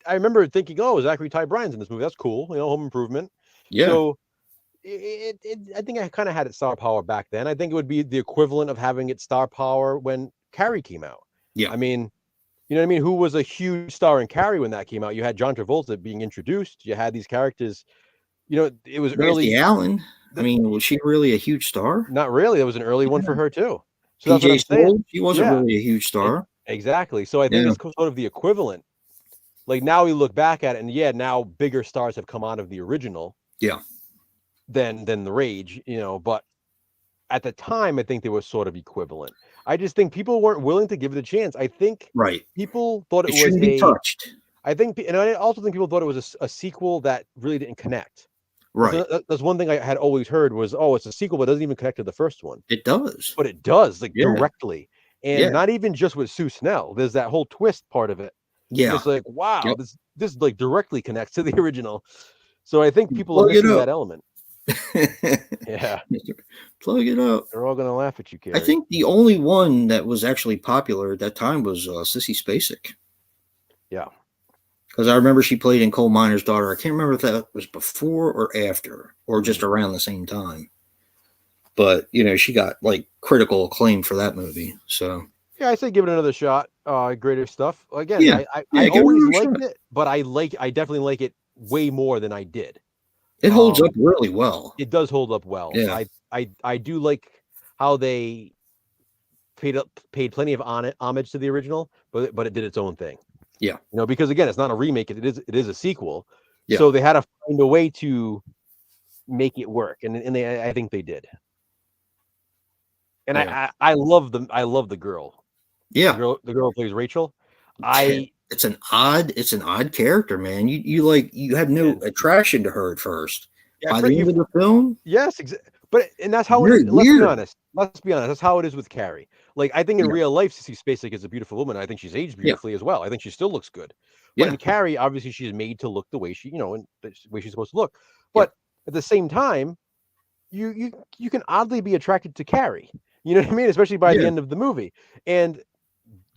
I remember thinking, oh, Zachary Ty Bryan's in this movie. That's cool. Home Improvement. Yeah. So I think I kind of had its star power back then. I think it would be the equivalent of having its star power when Carrie came out. Yeah. I mean, you know what I mean? Who was a huge star in Carrie when that came out? You had John Travolta being introduced. You had these characters. It was early. Allen. I mean, was she really a huge star? Not really. It was an early one for her too. So that's what I'm saying. She wasn't really a huge star. Exactly. So I think it's sort of the equivalent. Like now we look back at it, and now bigger stars have come out of the original. Yeah. Than the Rage, but at the time I think they were sort of equivalent. I just think people weren't willing to give it a chance. I think people thought it shouldn't be touched. I think, and I also think people thought it was a sequel that really didn't connect. Right. So that's one thing I had always heard was, it's a sequel, but it doesn't even connect to the first one. It does. But it does, directly. And not even just with Sue Snell. There's that whole twist part of it. Yeah. It's like, wow, this like directly connects to the original. So I think people are missing that element. Yeah. Plug it up. They're all gonna laugh at you, Carrie. I think the only one that was actually popular at that time was Sissy Spacek. Yeah. Because I remember she played in Coal Miner's Daughter. I can't remember if that was before or after, or just around the same time. But, she got, critical acclaim for that movie. So. Yeah, I say give it another shot. Greater stuff. Again, I always liked it, but I definitely like it way more than I did. It holds up really well. It does hold up well. Yeah. I do like how they paid plenty of homage to the original, but it did its own thing. Yeah. Because again, it's not a remake. It is a sequel. Yeah. So they had to find a way to make it work, and I think they did. And I love the girl. Yeah. The girl who plays Rachel. It's an odd character, man. You have no attraction to her at first. Yeah, by the end of the film. Yes, exactly. And that's how it is. Let's be honest. That's how it is with Carrie. Like, I think in real life, Sissy Spacek is a beautiful woman. I think she's aged beautifully as well. I think she still looks good. But in Carrie, obviously, she's made to look the way and the way she's supposed to look. But at the same time, you can oddly be attracted to Carrie. You know what I mean? Especially by the end of the movie. And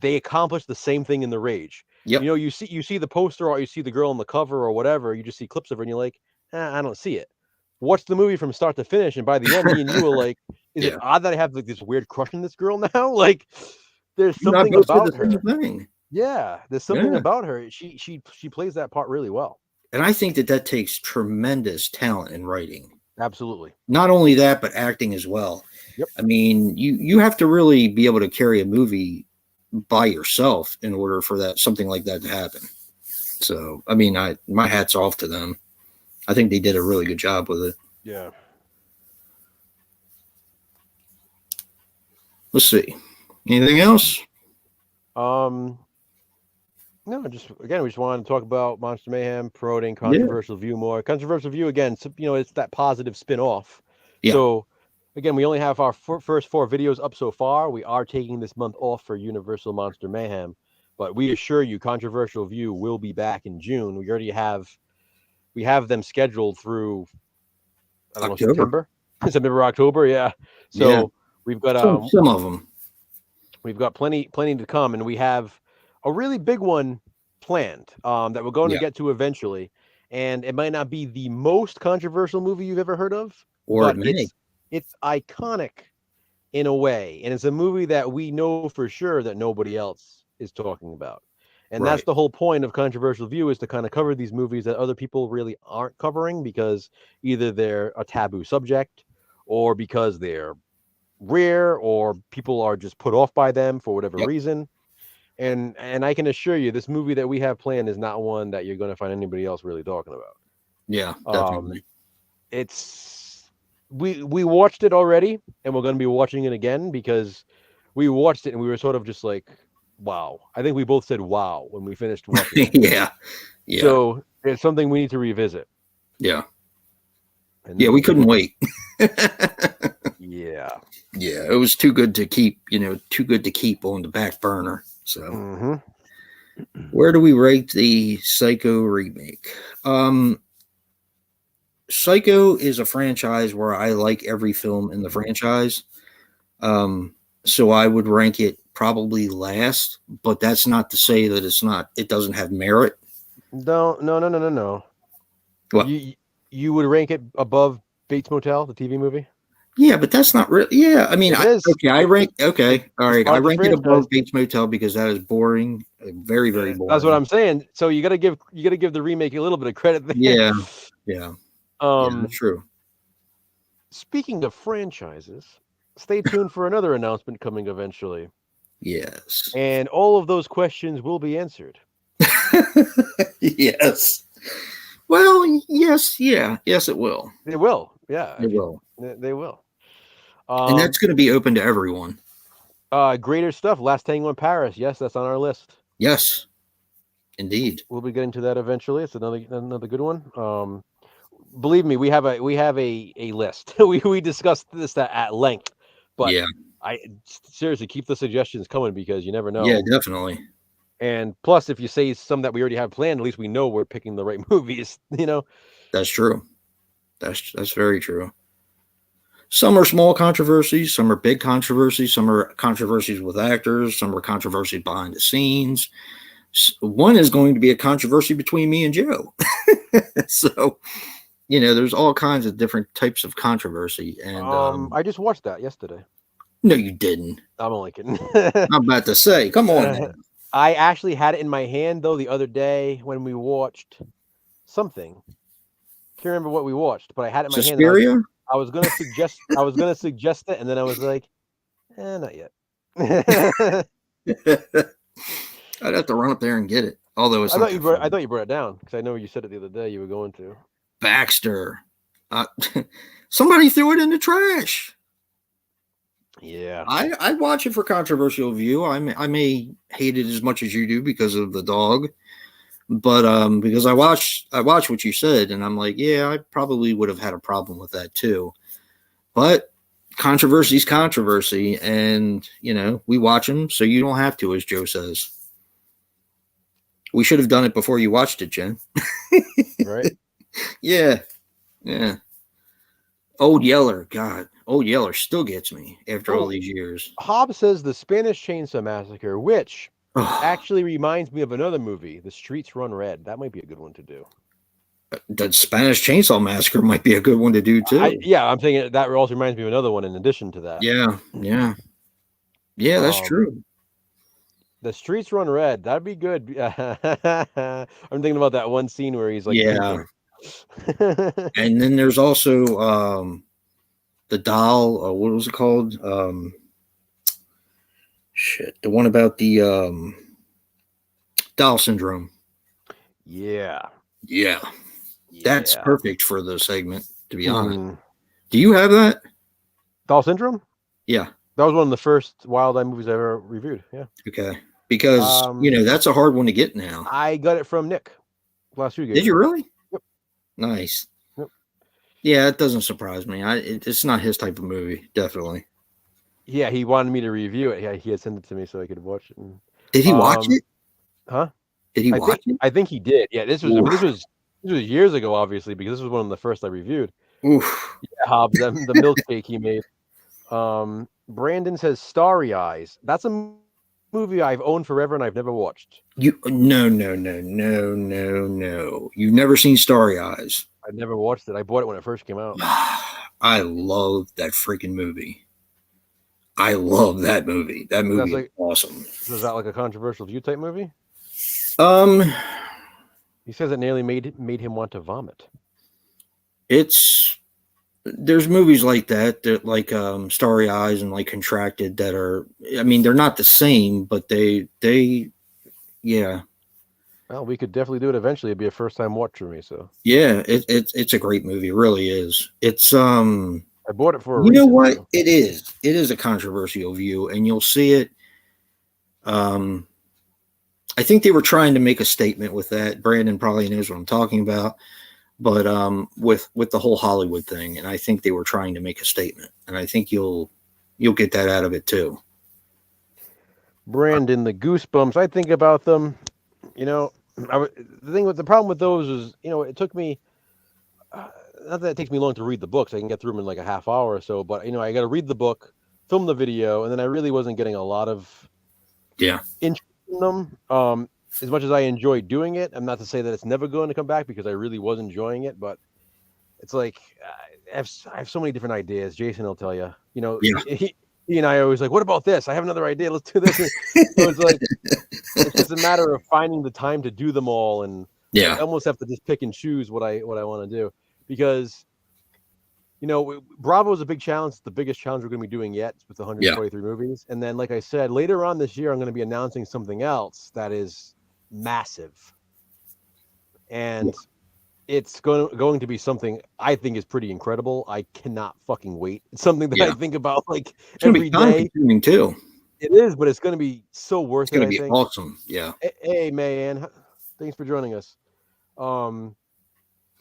they accomplish the same thing in The Rage. Yep. You see the poster, or you see the girl on the cover or whatever. You just see clips of her, and you're like, I don't see it. Watch the movie from start to finish, and by the end, me and you were like, is it odd that I have this weird crush on this girl now? Like, there's something about her. Yeah, there's something about her. She plays that part really well. And I think that takes tremendous talent in writing. Absolutely. Not only that, but acting as well. Yep. I mean, you have to really be able to carry a movie by yourself in order for something like that to happen. So, I mean, my hat's off to them. I think they did a really good job with it. Yeah. Let's see. Anything else? No, we just wanted to talk about Monster Mayhem, promoting Controversial View more. Controversial View, again, it's that positive spin-off. Yeah. So, again, we only have our first 4 videos up so far. We are taking this month off for Universal Monster Mayhem, but we assure you, Controversial View will be back in June. We already have them scheduled through September, October. Yeah. So we've got some of them. We've got plenty to come, and we have a really big one planned that we're going to get to eventually. And it might not be the most controversial movie you've ever heard of, but it's iconic in a way, and it's a movie that we know for sure that nobody else is talking about. And that's the whole point of Controversial View, is to kind of cover these movies that other people really aren't covering, because either they're a taboo subject, or because they're rare, or people are just put off by them for whatever reason. And I can assure you, this movie that we have planned is not one that you're going to find anybody else really talking about. Yeah, definitely. We watched it already, and we're going to be watching it again, because we watched it and we were sort of just like, wow. I think we both said wow when we finished watching it. Yeah. So it's something we need to revisit. Yeah. We couldn't wait. Yeah, it was too good to keep on the back burner. So Where do we rate the Psycho remake? Psycho is a franchise where I like every film in the franchise. So I would rank it probably last, but that's not to say that it doesn't have merit. No. What? You would rank it above Bates Motel, the TV movie? Yeah, but that's not really. Yeah, I mean, it is. Okay, I rank. Okay, all right, I rank it above franchise. Bates Motel because that is boring, very, very boring. That's what I'm saying. So you got to give the remake a little bit of credit there. Yeah. Yeah, that's true. Speaking of franchises, stay tuned for another announcement coming eventually. Yes. And all of those questions will be answered. Yes. Well, yes, yes, it will. They will. Yeah, it will. They will. And that's going to be open to everyone. Greater stuff. Last Tango in Paris. Yes, that's on our list. Yes, indeed. We'll be getting to that eventually. It's another good one. Believe me, we have a list. we discussed this at length. But yeah, I seriously keep the suggestions coming because you never know. Yeah, definitely. And plus, if you say some that we already have planned, at least we know we're picking the right movies. That's true. That's very true. Some are small controversies, some are big controversies, some are controversies with actors, some are controversies behind the scenes. One is going to be a controversy between me and Joe. So, there's all kinds of different types of controversy. And I just watched that yesterday. No, you didn't. I'm only kidding. I'm about to say, come on, man. I actually had it in my hand though the other day when we watched something. Can't remember what we watched, but I had it in my Suspiria? hand. I was gonna suggest it, and then I was like, not yet. I'd have to run up there and get it. Although I thought you brought it down because I know you said it the other day you were going to. Baxter. Somebody threw it in the trash. Yeah, I watch it for controversial view. I may hate it as much as you do because of the dog, but because I watched what you said, and I'm like, yeah, I probably would have had a problem with that too. But controversy is controversy, and we watch them, so you don't have to, as Joe says. We should have done it before you watched it, Jen. Right? Yeah. Old Yeller, God, Old Yeller still gets me after all these years. Hobbs says the Spanish Chainsaw Massacre, which actually reminds me of another movie, The Streets Run Red. That might be a good one to do. The Spanish Chainsaw Massacre might be a good one to do too. I'm saying that also reminds me of another one in addition to that. Yeah, that's true. The Streets Run Red. That'd be good. I'm thinking about that one scene where he's like, and then there's also the doll. What was it called? The one about the doll syndrome. Yeah. That's perfect for the segment, to be honest. Do you have that? Doll syndrome? Yeah. That was one of the first Wild Eye movies I ever reviewed. Yeah. Okay. Because, that's a hard one to get now. I got it from Nick last week. Did you really? Yep. Nice. Yep. Yeah, it doesn't surprise me. It's not his type of movie, definitely. Yeah, he wanted me to review it. Yeah, he had sent it to me so I could watch it. Did he watch it? Huh? Did he watch it? I think he did. Yeah, this was years ago, obviously, because this was one of the first I reviewed. Oof. Yeah, Hobbs, the milkshake he made. Brandon says Starry Eyes. That's a movie I've owned forever and I've never watched. No. You've never seen Starry Eyes. I've never watched it. I bought it when it first came out. I love that freaking movie. I love that movie. That movie is awesome. Is that like a controversial view type movie? He says it nearly made him want to vomit. There's movies like that like Starry Eyes and like Contracted that are, I mean, they're not the same, but they yeah. Well, we could definitely do it eventually. It'd be a first time watch for me. So yeah, it's a great movie. It really is. It's I bought it for a reason. You know what? So. It is a controversial view, and you'll see it. I think they were trying to make a statement with that. Brandon probably knows what I'm talking about, but with the whole Hollywood thing, and I think they were trying to make a statement, and I think you'll get that out of it too. Brandon, the Goosebumps. I think about them You know, the problem with those is, you know, it took me. Not that it takes me long to read the books. I can get through them in like a half hour or so. But you know, I got to read the book, film the video, and then I really wasn't getting a lot of interest in them. As much as I enjoy doing it, I'm not to say that it's never going to come back because I really was enjoying it. But it's like I have so many different ideas. Jason will tell you. You know, he and I are always like, "What about this? I have another idea. Let's do this." So it's like it's just a matter of finding the time to do them all, and I almost have to just pick and choose what I want to do because. You know, Bravo is a big challenge. It's the biggest challenge we're going to be doing yet with the 143 movies. And then, like I said, later on this year, I'm going to be announcing something else that is massive. And it's going to be something I think is pretty incredible. I cannot fucking wait. It's something that I think about like every day. Too. It is, but it's going to be so worth it. It's going to be awesome. Yeah. Hey, Mayan. Thanks for joining us.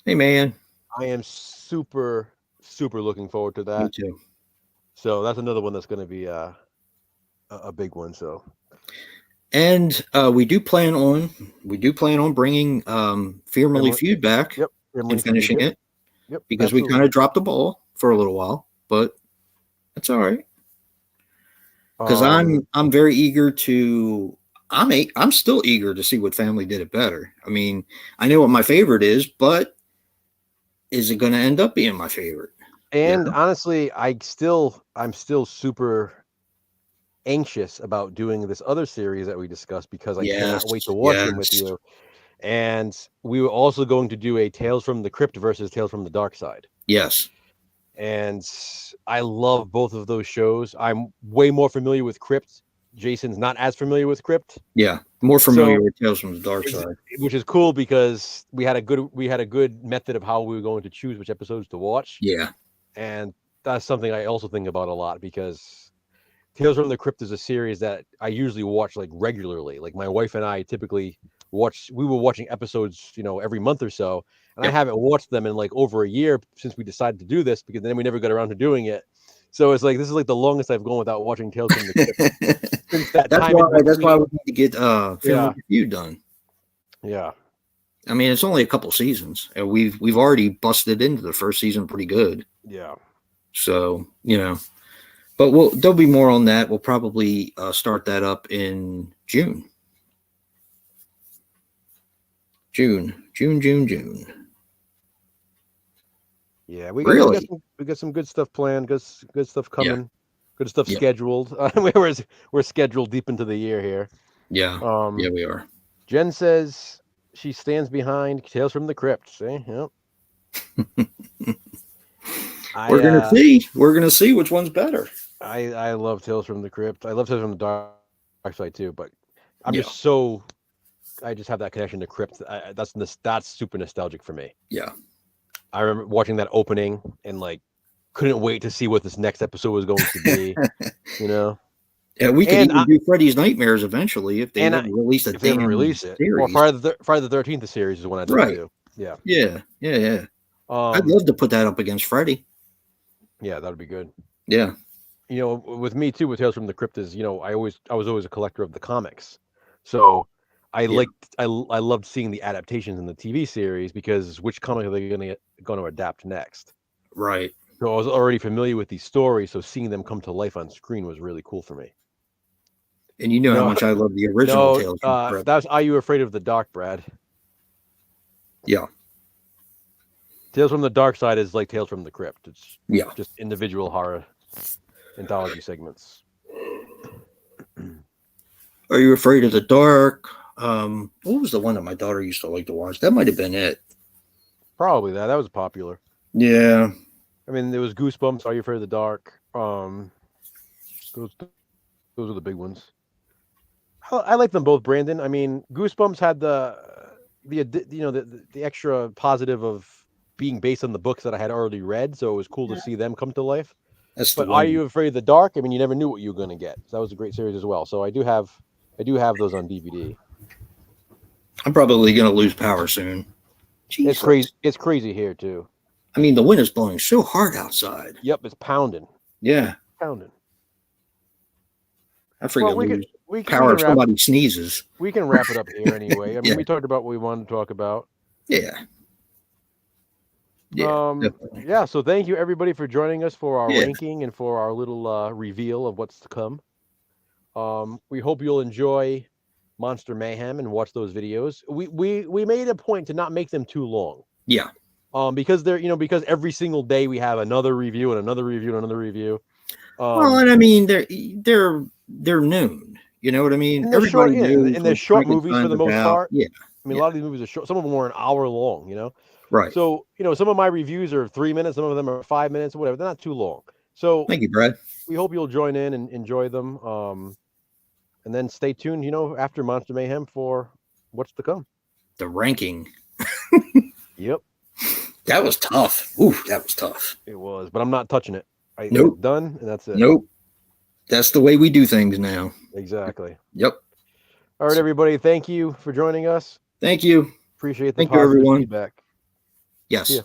Hey, man. I am super looking forward to that. Me too. So that's another one that's going to be a big one. So, and we do plan on bringing Family Feud back and finishing it. Yep, because we kind of dropped the ball for a little while, but that's all right. Because I'm very eager to. I'm still eager to see what Family did it better. I mean, I know what my favorite is, but is it going to end up being my favorite? And honestly, I'm still super anxious about doing this other series that we discussed because I cannot wait to watch them with you. And we were also going to do a Tales from the Crypt versus Tales from the Dark Side. Yes. And I love both of those shows. I'm way more familiar with Crypt. Jason's not as familiar with Crypt. Yeah, more familiar with Tales from the Dark Side, which is cool because we had a good method of how we were going to choose which episodes to watch. Yeah, and that's something I also think about a lot because Tales from the Crypt is a series that I usually watch like regularly. Like my wife and I typically we were watching episodes, you know, every month or so, and I haven't watched them in like over a year since we decided to do this because then we never got around to doing it. So it's like this is like the longest I've gone without watching Tales from the Crypt. Since that's why we need to get Family Feud done. Yeah. I mean, it's only a couple seasons, and we've already busted into the first season pretty good. Yeah. So, you know, but there'll be more on that. We'll probably start that up in June. June. Yeah, we got some good stuff planned, good stuff coming, good stuff scheduled. We're scheduled deep into the year here. Yeah, we are. Jen says she stands behind Tales from the Crypt. See, yep. We're gonna see. We're gonna see which one's better. I love Tales from the Crypt. I love Tales from the Dark Side too, but I just have that connection to Crypt. That's super nostalgic for me. Yeah. I remember watching that opening and like couldn't wait to see what this next episode was going to be. You know. Yeah, we can even do Freddy's Nightmares eventually if they release it. Or Friday the 13th series is when I'd like to do. Yeah. Yeah. I'd love to put that up against Freddy. Yeah, that would be good. Yeah. You know, with me too, with Tales from the Crypt is, you know, I was always a collector of the comics, so I loved seeing the adaptations in the TV series because which comic are they going to adapt next? Right. So I was already familiar with these stories, so seeing them come to life on screen was really cool for me. And you know how much I love the original Tales from the Crypt. That's Are You Afraid of the Dark, Brad? Yeah. Tales from the Dark Side is like Tales from the Crypt. It's just individual horror anthology segments. Are You Afraid of the Dark? What was the one that my daughter used to like to watch? That might have been it. Probably that. That was popular. Yeah. I mean, there was Goosebumps, Are You Afraid of the Dark? Those are the big ones. I like them both, Brandon. I mean, Goosebumps had the extra positive of being based on the books that I had already read, so it was cool to see them come to life. But Are You Afraid of the Dark? I mean, you never knew what you were going to get. So that was a great series as well. So I do have those on DVD. I'm probably going to lose power soon. Jesus. It's crazy. It's crazy here too. I mean, the wind is blowing so hard outside. Yep, it's pounding. Yeah, pounding. I freaking we lose can power if somebody sneezes. We can wrap it up here anyway. I mean, we talked about what we wanted to talk about. Yeah. Yeah. Yeah. So thank you everybody for joining us for our ranking and for our little reveal of what's to come. We hope you'll enjoy Monster Mayhem and watch those videos. We made a point to not make them too long. Yeah. Because because every single day we have another review and another review and another review. Well, and I mean they're noon. You know what I mean? Everybody knows. And they're short movies for the most part. Yeah. I mean, a lot of these movies are short. Some of them are an hour long. Right. So some of my reviews are 3 minutes. Some of them are 5 minutes. Whatever. They're not too long. So thank you, Brad. We hope you'll join in and enjoy them. And then stay tuned, after Monster Mayhem for what's to come. The ranking. Yep. That was tough. Ooh, that was tough. It was, but I'm not touching it. Nope. Done, and that's it. Nope. That's the way we do things now. Exactly. Yep. All right, everybody. Thank you for joining us. Thank you. Appreciate the Thank you, everyone. feedback. Yes.